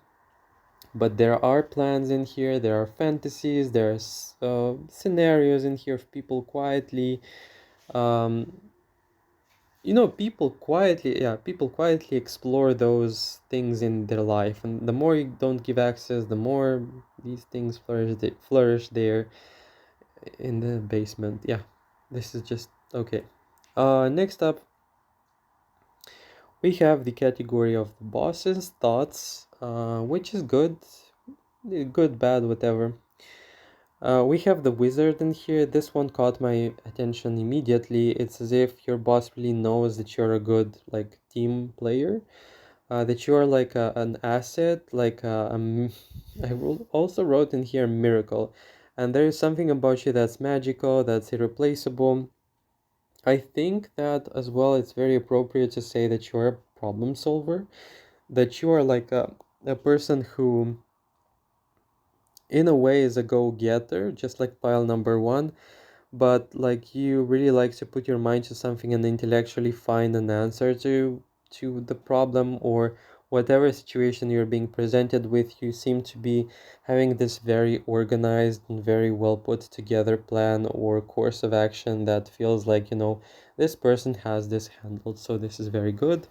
Speaker 1: But there are plans in here, there are fantasies, there's scenarios in here of people quietly, um, people quietly explore those things in their life, and the more you don't give access, the more these things flourish there in the basement. Yeah, this is just okay. Next up, we have the category of the boss's thoughts, which is good, good, bad, whatever. We have the wizard in here. This one caught my attention immediately. It's as if your boss really knows that you're a good like team player, that you are like an asset, like also wrote in here miracle, and there is something about you that's magical, that's irreplaceable. I think that as well, it's very appropriate to say that you're a problem solver, that you are like a person who in a way is a go-getter, just like pile number one, but like you really like to put your mind to something and intellectually find an answer to the problem or whatever situation you're being presented with. You seem to be having this very organized and very well put together plan or course of action that feels like, this person has this handled, so this is very good.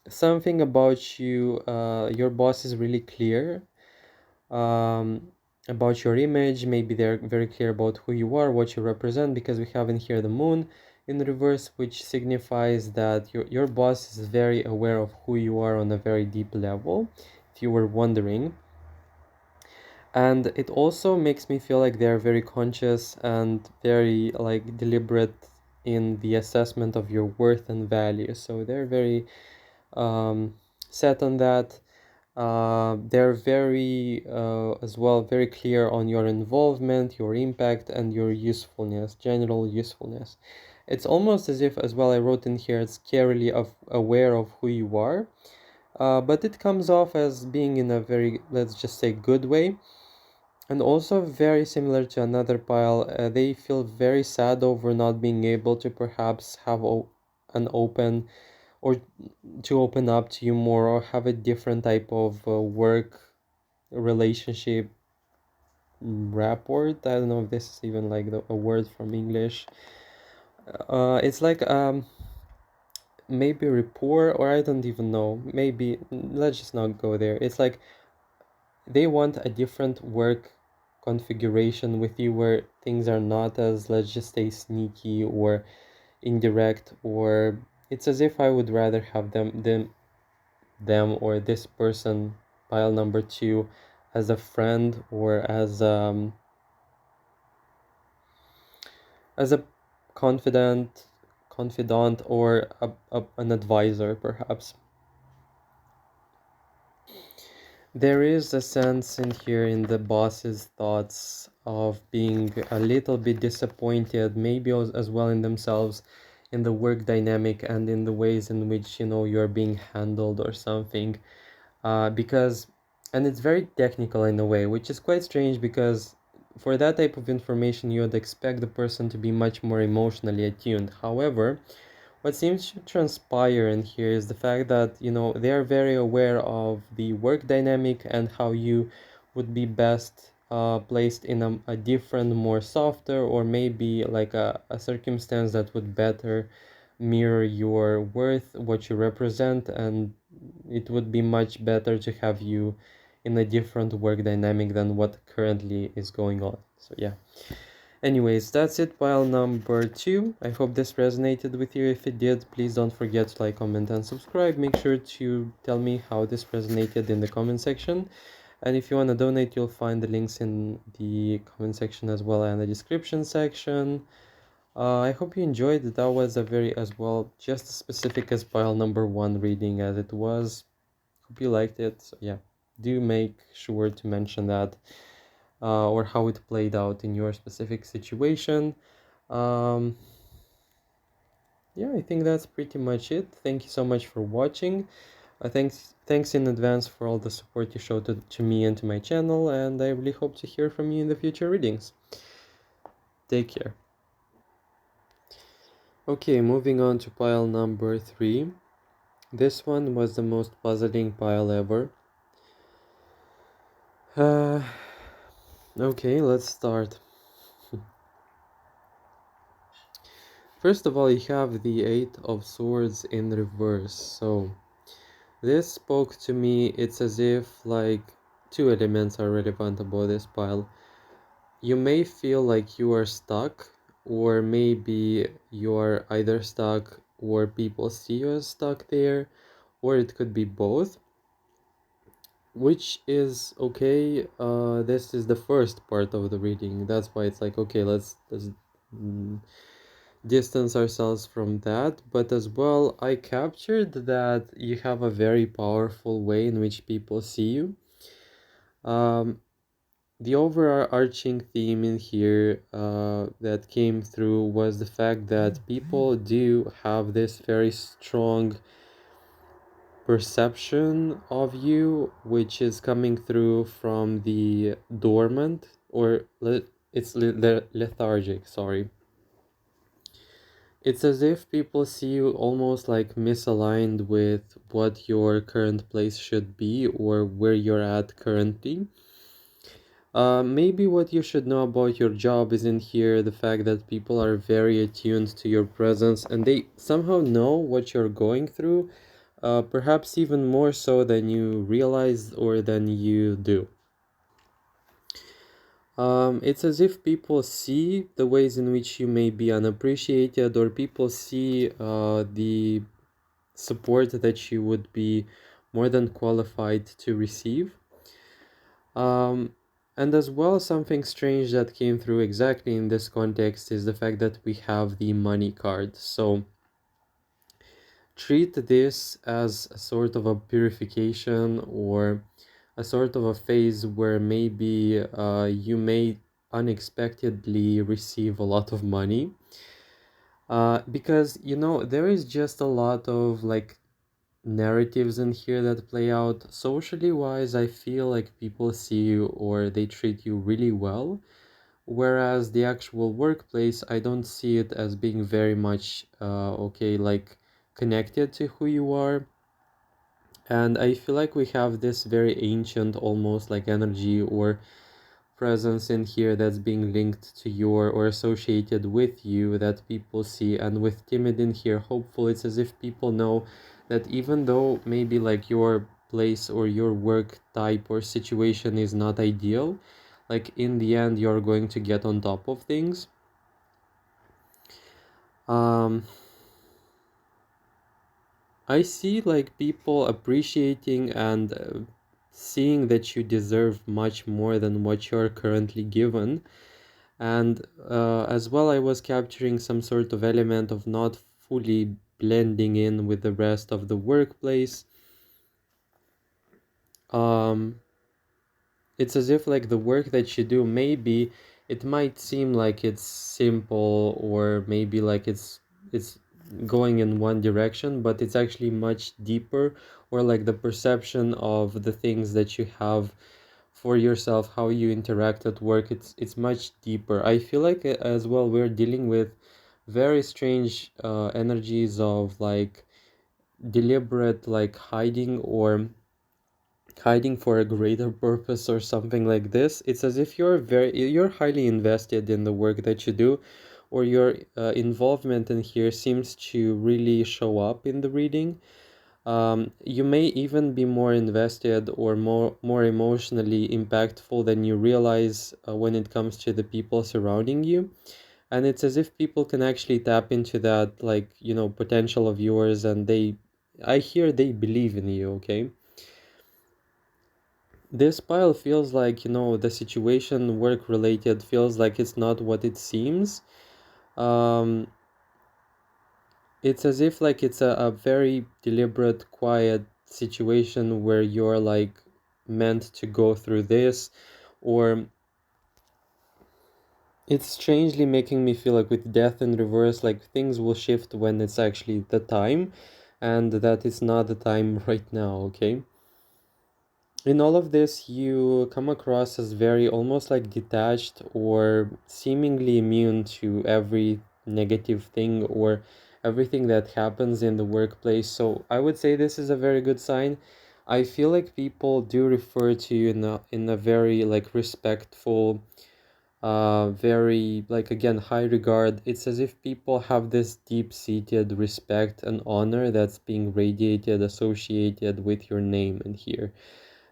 Speaker 1: Something about you, your boss is really clear um, about your image. Maybe they're very clear about who you are, what you represent, because we have in here the moon in reverse, which signifies that your boss is very aware of who you are on a very deep level, if you were wondering. And it also makes me feel like they're very conscious and very like deliberate in the assessment of your worth and value. So they're very um, set on that. They're very, as well, very clear on your involvement, your impact, and your usefulness, general usefulness. It's almost as if, as well, I wrote in here, it's scarily aware of who you are, but it comes off as being in a very, let's just say, good way. And also very similar to another pile, they feel very sad over not being able to perhaps have an open or to open up to you more or have a different type of work relationship rapport. I don't know if this is even like a word from English. It's like maybe rapport, or I don't even know. Maybe let's just not go there. It's like they want a different work configuration with you where things are not as, let's just say, sneaky or indirect, or it's as if I would rather have them or this person, pile number two, as a friend or as a confidant or an advisor perhaps. There is a sense in here in the boss's thoughts of being a little bit disappointed, maybe as well in themselves, in the work dynamic and in the ways in which you're being handled or something. Because, and it's very technical in a way, which is quite strange because for that type of information you would expect the person to be much more emotionally attuned. However, what seems to transpire in here is the fact that they are very aware of the work dynamic and how you would be best placed in a different, more softer, or maybe like a circumstance that would better mirror your worth, what you represent, and it would be much better to have you in a different work dynamic than what currently is going on. So yeah, Anyways, that's it, pile number 2. I hope this resonated with you. If it did, please don't forget to like, comment, and subscribe. Make sure to tell me how this resonated in the comment section. And if you want to donate, you'll find the links in the comment section as well and the description section. I hope you enjoyed it. That was a very, as well, just as specific as pile number 1 reading as it was. Hope you liked it. So yeah, do make sure to mention that, or how it played out in your specific situation. Um, yeah, I think that's pretty much it. Thank you so much for watching. Thanks in advance for all the support you showed to me and to my channel, and I really hope to hear from you in the future readings. Take care. Okay, moving on to pile number 3. This one was the most puzzling pile ever. Okay, let's start. First of all, you have the 8 of Swords in reverse. So this spoke to me. It's as if like two elements are relevant about this pile. You may feel like you are stuck, or maybe you are either stuck or people see you as stuck there, or it could be both, which is okay. This is the first part of the reading. That's why it's like, okay, let's distance ourselves from that. But as well, I captured that you have a very powerful way in which people see you. The overarching theme in here that came through was the fact that people do have this very strong perception of you, which is coming through from the dormant, or it's lethargic, sorry. It's as if people see you almost like misaligned with what your current place should be or where you're at currently. Maybe what you should know about your job is in here the fact that people are very attuned to your presence and they somehow know what you're going through, perhaps even more so than you realize or than you do. It's as if people see the ways in which you may be unappreciated, or people see the support that you would be more than qualified to receive. And as well, something strange that came through exactly in this context is the fact that we have the money card. So treat this as a sort of a purification or a sort of a phase where maybe you may unexpectedly receive a lot of money. Because, there is just a lot of like narratives in here that play out socially wise. I feel like people see you or they treat you really well, whereas the actual workplace, I don't see it as being very much okay, like connected to who you are. And I feel like we have this very ancient almost like energy or presence in here that's being linked to your or associated with you that people see. And with timid in here, hopeful, it's as if people know that even though maybe like your place or your work type or situation is not ideal, like in the end you're going to get on top of things. I see like people appreciating and seeing that you deserve much more than what you're currently given. And as well, I was capturing some sort of element of not fully blending in with the rest of the workplace. Um, it's as if like the work that you do, maybe it might seem like it's simple or maybe like it's going in one direction, but it's actually much deeper, or like the perception of the things that you have for yourself, how you interact at work, it's much deeper. I feel like as well we're dealing with very strange energies of like deliberate like hiding for a greater purpose or something like this. It's as if you're highly invested in the work that you do, or your involvement in here seems to really show up in the reading. You may even be more invested or more emotionally impactful than you realize when it comes to the people surrounding you. And it's as if people can actually tap into that, like, potential of yours, and I hear they believe in you, okay? This pile feels like, the situation work related feels like it's not what it seems. Um, it's as if like it's a very deliberate, quiet situation where you're like meant to go through this, or it's strangely making me feel like with death in reverse, like things will shift when it's actually the time, and that it's not the time right now, okay? In all of this, you come across as very almost like detached or seemingly immune to every negative thing or everything that happens in the workplace. So I would say this is a very good sign. I feel like people do refer to you in a very like respectful, very like again high regard. It's as if people have this deep-seated respect and honor that's being radiated, associated with your name in here.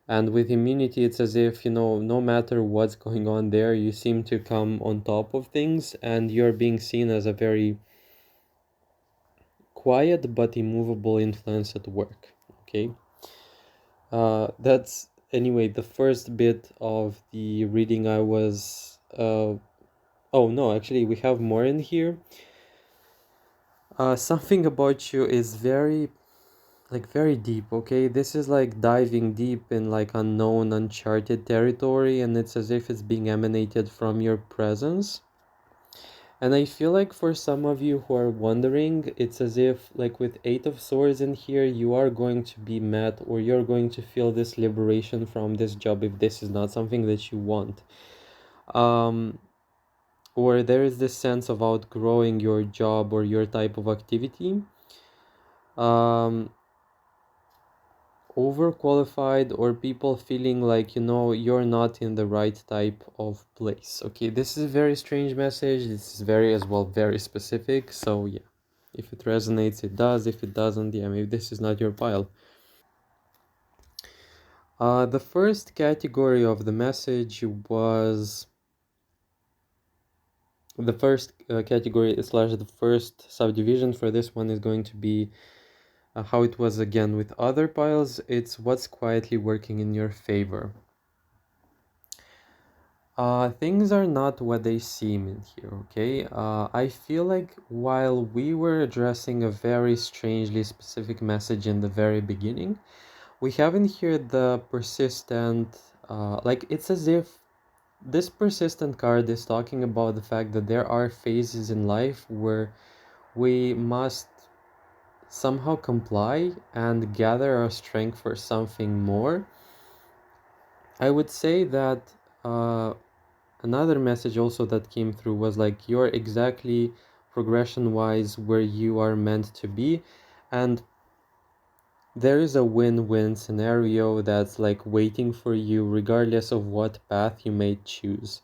Speaker 1: And with immunity, it's as if, no matter what's going on there, you seem to come on top of things and you're being seen as a very quiet but immovable influence at work. Okay. That's anyway the first bit of the reading I was. Oh no, actually, we have more in here. Something about you is very deep, okay? This is like diving deep in like unknown, uncharted territory, and it's as if it's being emanated from your presence. And I feel like for some of you who are wondering, it's as if like with Eight of Swords in here, you are going to be met or you're going to feel this liberation from this job if this is not something that you want. Um, or there is this sense of outgrowing your job or your type of activity. Um, Overqualified or people feeling like you're not in the right type of place. Okay, this is a very strange message. This is very as well very specific, so yeah, if it resonates it does, if it doesn't, yeah, maybe this is not your pile. The first category of the message was the first category slash the first subdivision for this one is going to be how it was again with other piles. It's what's quietly working in your favor. Things are not what they seem in here, okay? I feel like while we were addressing a very strangely specific message in the very beginning, we haven't here the persistent, like it's as if this persistent card is talking about the fact that there are phases in life where we must somehow comply and gather our strength for something more. I would say that another message also that came through was like you're exactly progression wise where you are meant to be, and there is a win-win scenario that's like waiting for you regardless of what path you may choose.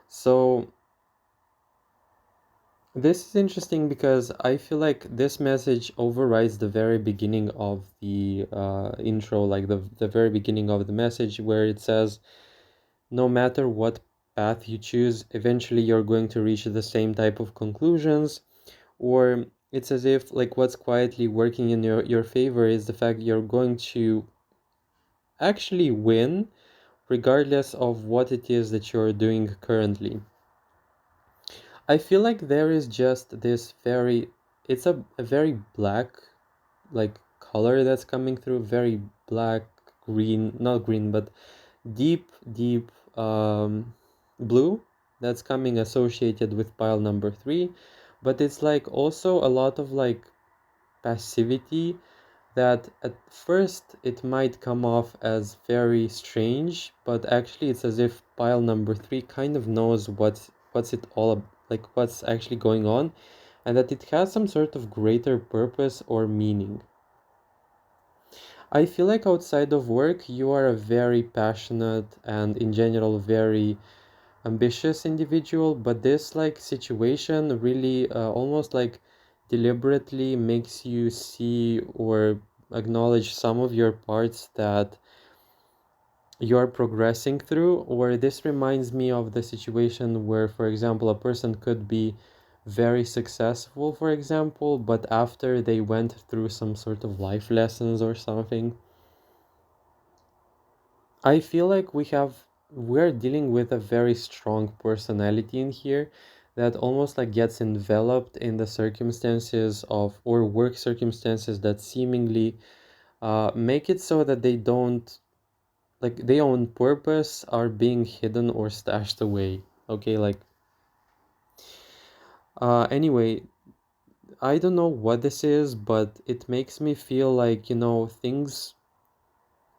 Speaker 1: So this is interesting because I feel like this message overrides the very beginning of the intro, like the very beginning of the message where it says no matter what path you choose, eventually you're going to reach the same type of conclusions. Or it's as if like what's quietly working in your favor is the fact you're going to actually win regardless of what it is that you're doing currently. I feel like there is just this very, it's a very black like color that's coming through, very black, green, not green, but deep blue that's coming associated with pile number 3. But it's like also a lot of like passivity that at first it might come off as very strange, but actually it's as if pile number 3 kind of knows what's it all like what's actually going on, and that it has some sort of greater purpose or meaning. I feel like outside of work you are a very passionate and in general very ambitious individual, but this like situation really almost like deliberately makes you see or acknowledge some of your parts that you're progressing through, or this reminds me of the situation where, for example, a person could be very successful, for example, but after they went through some sort of life lessons or something, I feel like we're dealing with a very strong personality in here that almost like gets enveloped in the circumstances of or work circumstances that seemingly make it so that they don't like they on purpose are being hidden or stashed away. Okay, like anyway, I don't know what this is, but it makes me feel like, things,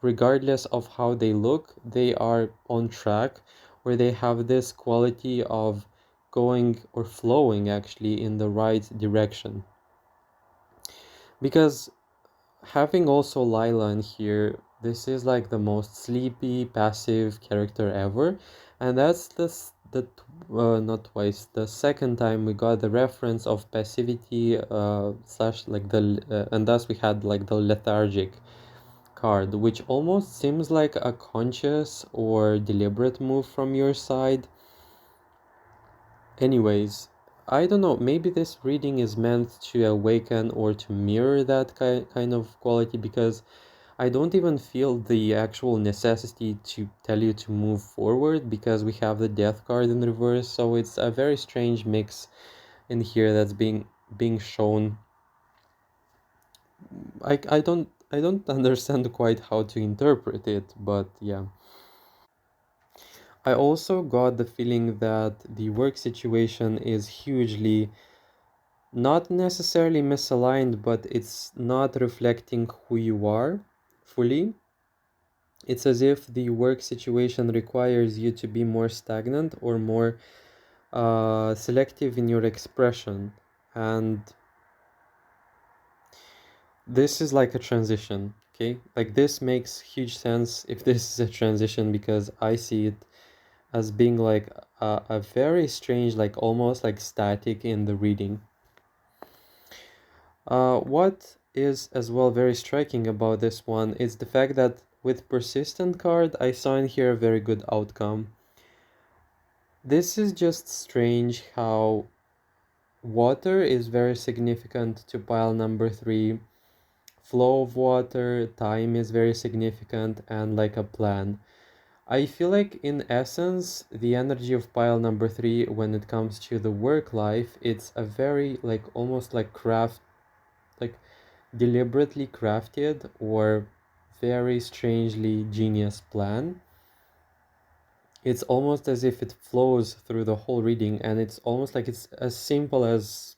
Speaker 1: regardless of how they look, they are on track, or they have this quality of going or flowing actually in the right direction. Because having also Lila in here, this is like the most sleepy, passive character ever, and that's not twice, the second time we got the reference of passivity slash like and thus we had like the lethargic card, which almost seems like a conscious or deliberate move from your side. Anyways, I don't know, maybe this reading is meant to awaken or to mirror that kind of quality, because I don't even feel the actual necessity to tell you to move forward because we have the death card in reverse, so it's a very strange mix in here that's being shown. I don't understand quite how to interpret it, but yeah. I also got the feeling that the work situation is hugely not necessarily misaligned, but it's not reflecting who you are fully. It's as if the work situation requires you to be more stagnant or more selective in your expression. And this is like a transition, okay? Like this makes huge sense if this is a transition, because I see it as being like a very strange, like almost like static in the reading. What is as well very striking about this one is the fact that with persistent card, I saw in here a very good outcome. This is just strange how water is very significant to pile number 3. Flow of water, time is very significant, and like a plan. I feel like in essence, the energy of pile number 3 when it comes to the work life, it's a very like almost like like deliberately crafted or very strangely genius plan. It's almost as if it flows through the whole reading, and it's almost like it's as simple as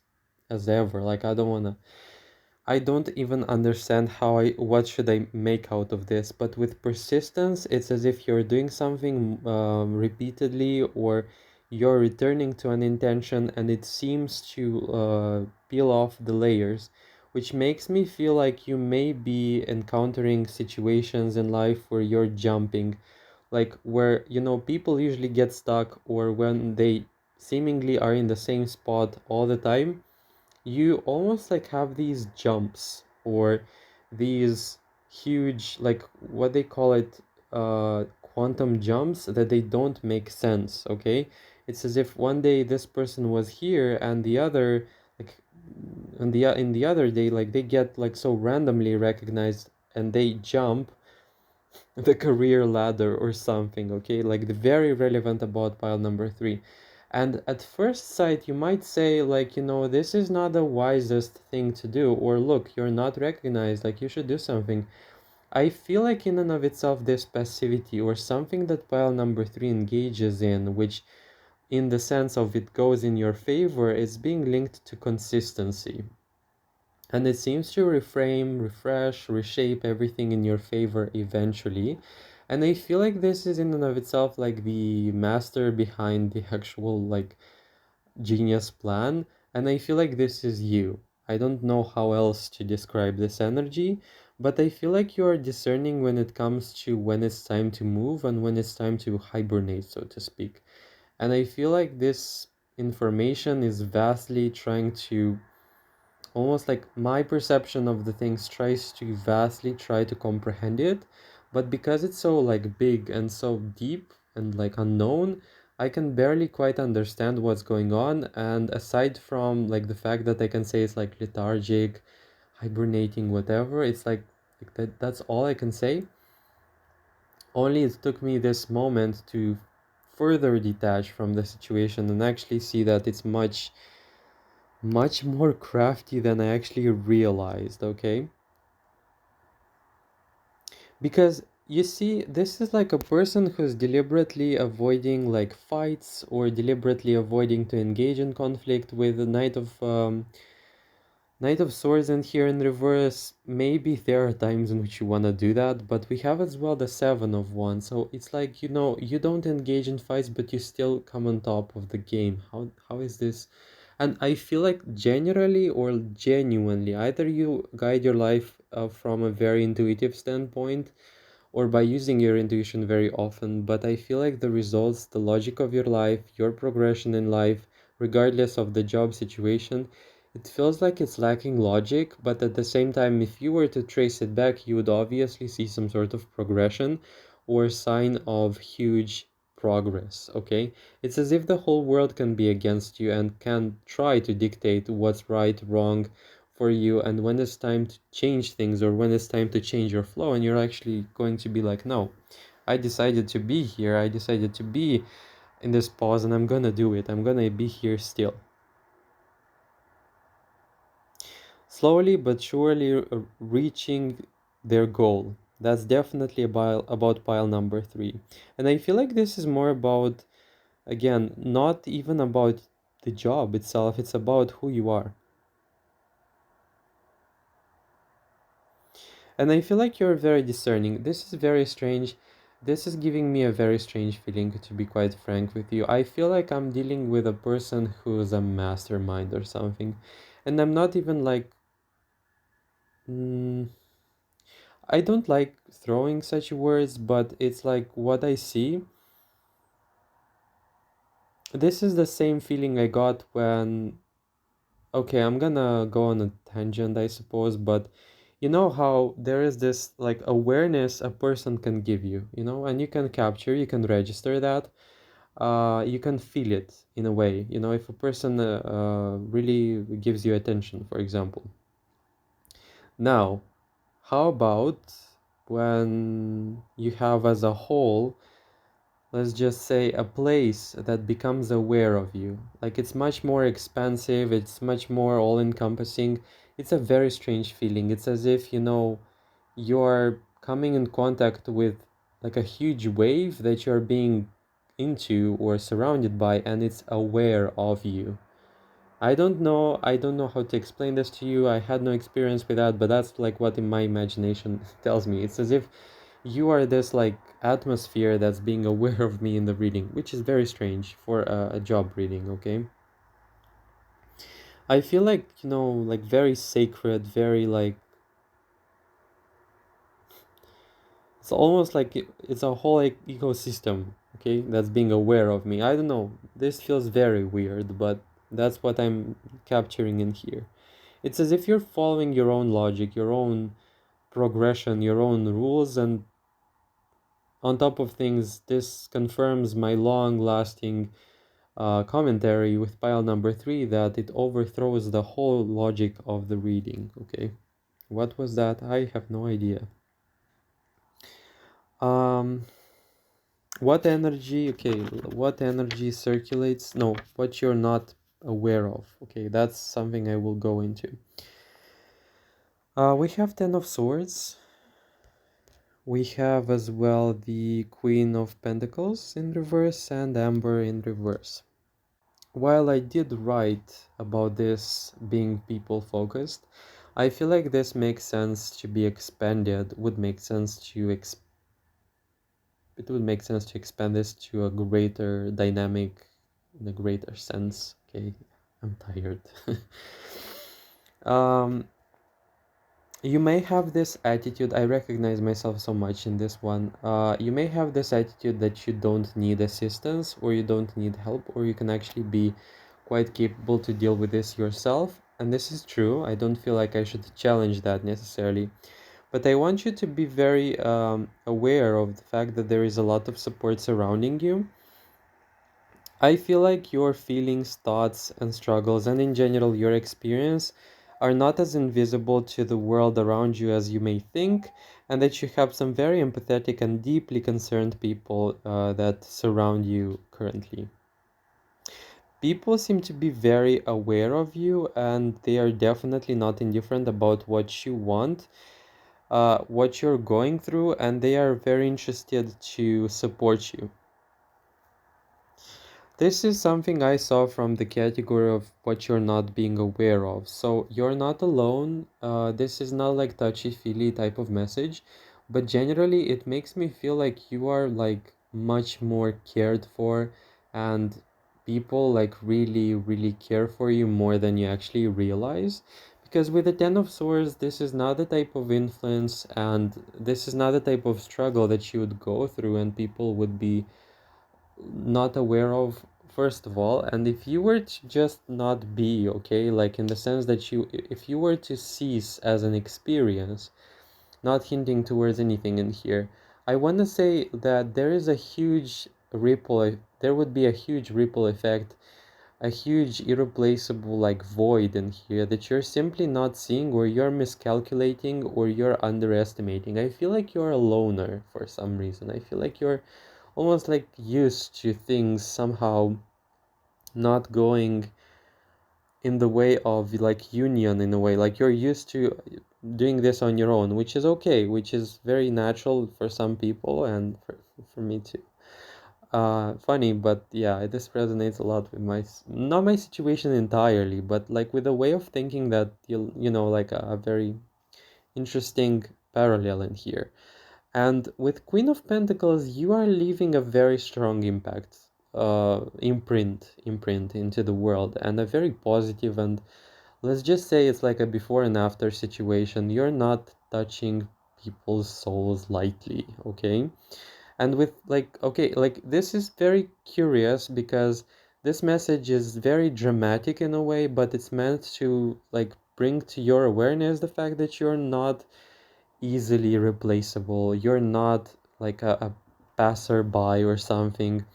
Speaker 1: ever. Like I don't even understand what should I make out of this, but with persistence, it's as if you're doing something repeatedly, or you're returning to an intention, and it seems to peel off the layers, which makes me feel like you may be encountering situations in life where you're jumping, like where people usually get stuck, or when they seemingly are in the same spot all the time, you almost like have these jumps, or these huge, like what they call it, quantum jumps, that they don't make sense. Okay, it's as if one day this person was here, and the other, like in the other day, like they get like so randomly recognized, and they jump the career ladder or something. Okay, like the very relevant about pile number 3. And at first sight you might say, like, this is not the wisest thing to do, or look, you're not recognized, like you should do something. I feel like in and of itself, this passivity or something that pile number 3 engages in, which in the sense of it goes in your favor, is being linked to consistency, and it seems to reframe, refresh, reshape everything in your favor eventually. And I feel like this is in and of itself like the master behind the actual like genius plan. And I feel like this is you. I don't know how else to describe this energy, but I feel like you are discerning when it comes to when it's time to move and when it's time to hibernate, so to speak. And I feel like this information is vastly trying to almost like my perception of the things tries to vastly try to comprehend it, but because it's so like big and so deep and like unknown, I can barely quite understand what's going on. And aside from like the fact that I can say it's like lethargic, hibernating, whatever, it's like that's all I can say. Only it took me this moment to further detach from the situation and actually see that it's much more crafty than I actually realized, okay? Because you see, this is like a person who's deliberately avoiding like fights or deliberately avoiding to engage in conflict with the Knight of Swords in here in reverse. Maybe there are times in which you want to do that, but we have as well the Seven of Wands. So it's like, you know, you don't engage in fights, but you still come on top of the game. How is this? And I feel like generally or genuinely, either you guide your life from a very intuitive standpoint or by using your intuition very often, but I feel like the results, the logic of your life, your progression in life, regardless of the job situation, it feels like it's lacking logic, but at the same time, if you were to trace it back, you would obviously see some sort of progression or sign of huge progress, okay? It's as if the whole world can be against you and can try to dictate what's right, wrong, for you, and when it's time to change things or when it's time to change your flow, and you're actually going to be like, no, I decided to be here, I decided to be in this pause, and I'm gonna do it, I'm gonna be here still, slowly but surely reaching their goal. That's definitely about pile number three. And I feel like this is more about, again, not even about the job itself, it's about who you are. And I feel like you're very discerning. This is very strange. This is giving me a very strange feeling, to be quite frank with you. I feel like I'm dealing with a person who's a mastermind or something. And I'm not even like. Mm, I don't like throwing such words, but it's like what I see. This is the same feeling I got when. Okay, I'm gonna go on a tangent, I suppose, but you know how there is this like awareness a person can give you, and you can capture, you can register that, you can feel it in a way, if a person really gives you attention, for example. Now, how about when you have as a whole, let's just say, a place that becomes aware of you. Like it's much more expansive, it's much more all encompassing. It's a very strange feeling. It's as if, you're coming in contact with like a huge wave that you're being into or surrounded by, and it's aware of you. I don't know how to explain this to you. I had no experience with that, but that's like what in my imagination tells me. It's as if you are this like atmosphere that's being aware of me in the reading, which is very strange for a job reading, okay? I feel like, like very sacred, very like, it's almost like it's a whole like ecosystem, okay, that's being aware of me. I don't know. This feels very weird, but that's what I'm capturing in here. It's as if you're following your own logic, your own progression, your own rules, and on top of things, this confirms my long lasting commentary with pile number three that it overthrows the whole logic of the reading. Okay, what was that? I have no idea. Um, what energy? Okay, what energy circulates? No, what you're not aware of. Okay, that's something I will go into. We have Ten of Swords. We have as well the Queen of Pentacles in reverse and Amber in reverse. While I did write about this being people focused, I feel like this makes sense to be expanded, would make sense to it would make sense to expand this to a greater dynamic, in a greater sense. Okay, I'm tired. um, you may have this attitude, I recognize myself so much in this one. You may have this attitude that you don't need assistance or you don't need help, or you can actually be quite capable to deal with this yourself. and this is true. I don't feel like I should challenge that necessarily. But I want you to be very aware of the fact that there is a lot of support surrounding you. I feel like your feelings, thoughts, and struggles, and in general your experience, are not as invisible to the world around you as you may think, and that you have some very empathetic and deeply concerned people that surround you currently. People seem to be very aware of you, and they are definitely not indifferent about what you want, what you're going through, and they are very interested to support you. This is something I saw from the category of what you're not being aware of. So you're not alone. This is not like touchy-feely type of message, but generally it makes me feel like you are like much more cared for, and people like really, really care for you more than you actually realize. Because with the Ten of Swords, this is not the type of influence, and this is not the type of struggle that you would go through and people would be not aware of, first of all. And if you were to just not be okay, like in the sense that if you were to cease as an experience, not hinting towards anything in here, I want to say that there would be a huge ripple effect, a huge irreplaceable like void in here that you're simply not seeing, or you're miscalculating, or you're underestimating. I feel like you're a loner for some reason. I feel like you're almost like used to things somehow not going in the way of like union, in a way like you're used to doing this on your own, which is okay, which is very natural for some people, and for me too. Funny, but yeah, this resonates a lot with not my situation entirely, but like with a way of thinking that like a very interesting parallel in here. And with Queen of Pentacles, you are leaving a very strong imprint into the world, and a very positive, and let's just say it's like a before and after situation. You're not touching people's souls lightly, okay? And with like, okay, like this is very curious because this message is very dramatic in a way, but it's meant to like bring to your awareness the fact that you're not easily replaceable. You're not like a passerby or something.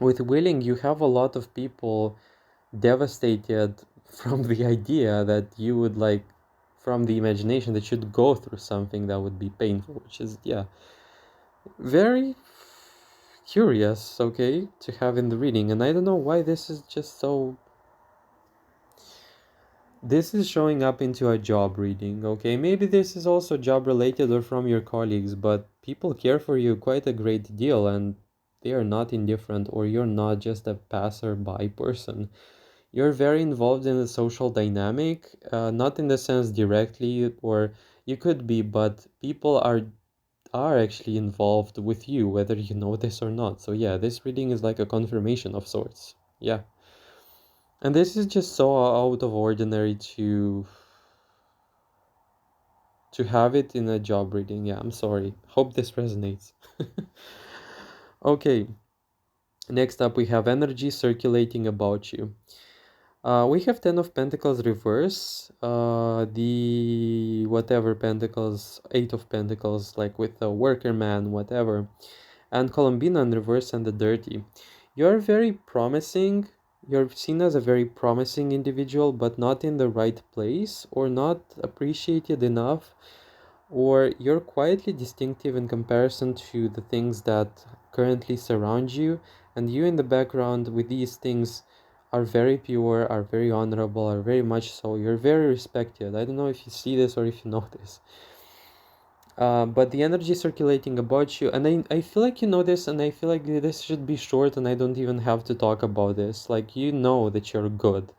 Speaker 1: With willing, you have a lot of people devastated from the idea that you would like, from the imagination that you'd go through something that would be painful, which is, yeah, very curious, okay, to have in the reading. And I don't know why this is just so. This is showing up into a job reading, okay? Maybe this is also job related or from your colleagues, but people care for you quite a great deal, and they are not indifferent, or you're not just a passerby person. You're very involved in the social dynamic, not in the sense directly, or you could be, but people are actually involved with you, whether you know this or not. So yeah, this reading is like a confirmation of sorts. Yeah. And this is just so out of ordinary to have it in a job reading. Yeah, I'm sorry. Hope this resonates. Okay, next up we have energy circulating about you. We have Ten of Pentacles reverse, the whatever Pentacles, Eight of Pentacles, like with the worker man, whatever, and Columbina in reverse and the Dirty. You're very promising. You're seen as a very promising individual, but not in the right place, or not appreciated enough, or you're quietly distinctive in comparison to the things that currently surround you, and you in the background with these things are very pure, are very honorable, are very much so. You're very respected. I don't know if you see this or if you know this. But the energy circulating about you, and I feel like you know this, and I feel like this should be short, and I don't even have to talk about this. Like, you know that you're good,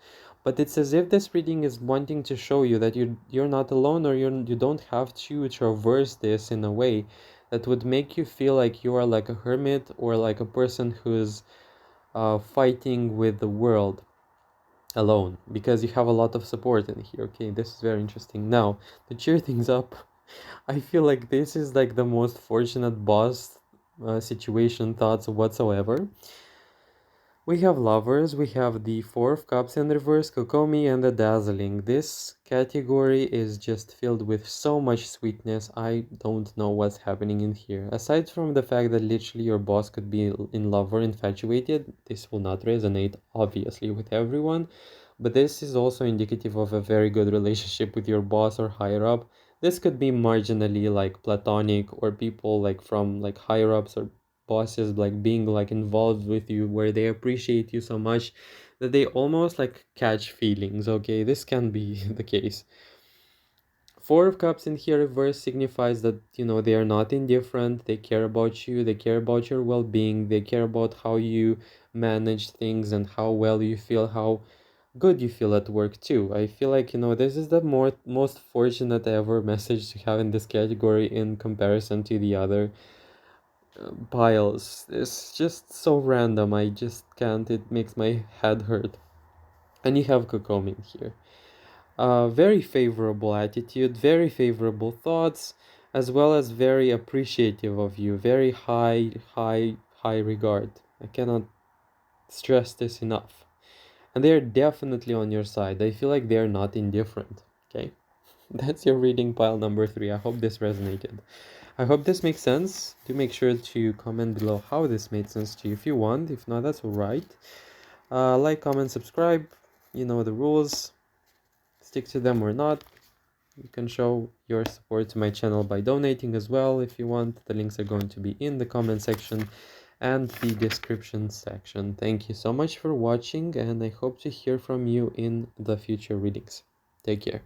Speaker 1: but it's as if this reading is wanting to show you that you're not alone, or you don't have to traverse this in a way that would make you feel like you are like a hermit, or like a person who's fighting with the world alone, because you have a lot of support in here. Okay, this is very interesting. Now, to cheer things up, I feel like this is like the most fortunate boss situation thoughts whatsoever. We have lovers, we have the Four of Cups in reverse, Kokomi, and the Dazzling. This category is just filled with so much sweetness. I don't know what's happening in here. Aside from the fact that literally your boss could be in love or infatuated, this will not resonate obviously with everyone, but this is also indicative of a very good relationship with your boss or higher up. This could be marginally like platonic, or people like from like higher ups or bosses like being like involved with you, where they appreciate you so much that they almost like catch feelings. Okay, this can be the case. Four of Cups in here reverse signifies that, they are not indifferent. They care about you, they care about your well-being, they care about how you manage things and how well you feel, how good you feel at work too. I feel like, this is the most fortunate ever message to have in this category in comparison to the other piles. It's just so random. I just can't. It makes my head hurt. And you have Kokomi here. Very favorable attitude, very favorable thoughts, as well as very appreciative of you. Very high regard. I cannot stress this enough. And they're definitely on your side. I feel like they're not indifferent. Okay? That's your reading pile number 3. I hope this resonated. I hope this makes sense. Do make sure to comment below how this made sense to you if you want. If not, that's alright. Like, comment, subscribe. You know the rules. Stick to them or not. You can show your support to my channel by donating as well if you want. The links are going to be in the comment section and the description section. Thank you so much for watching, and I hope to hear from you in the future readings. Take care.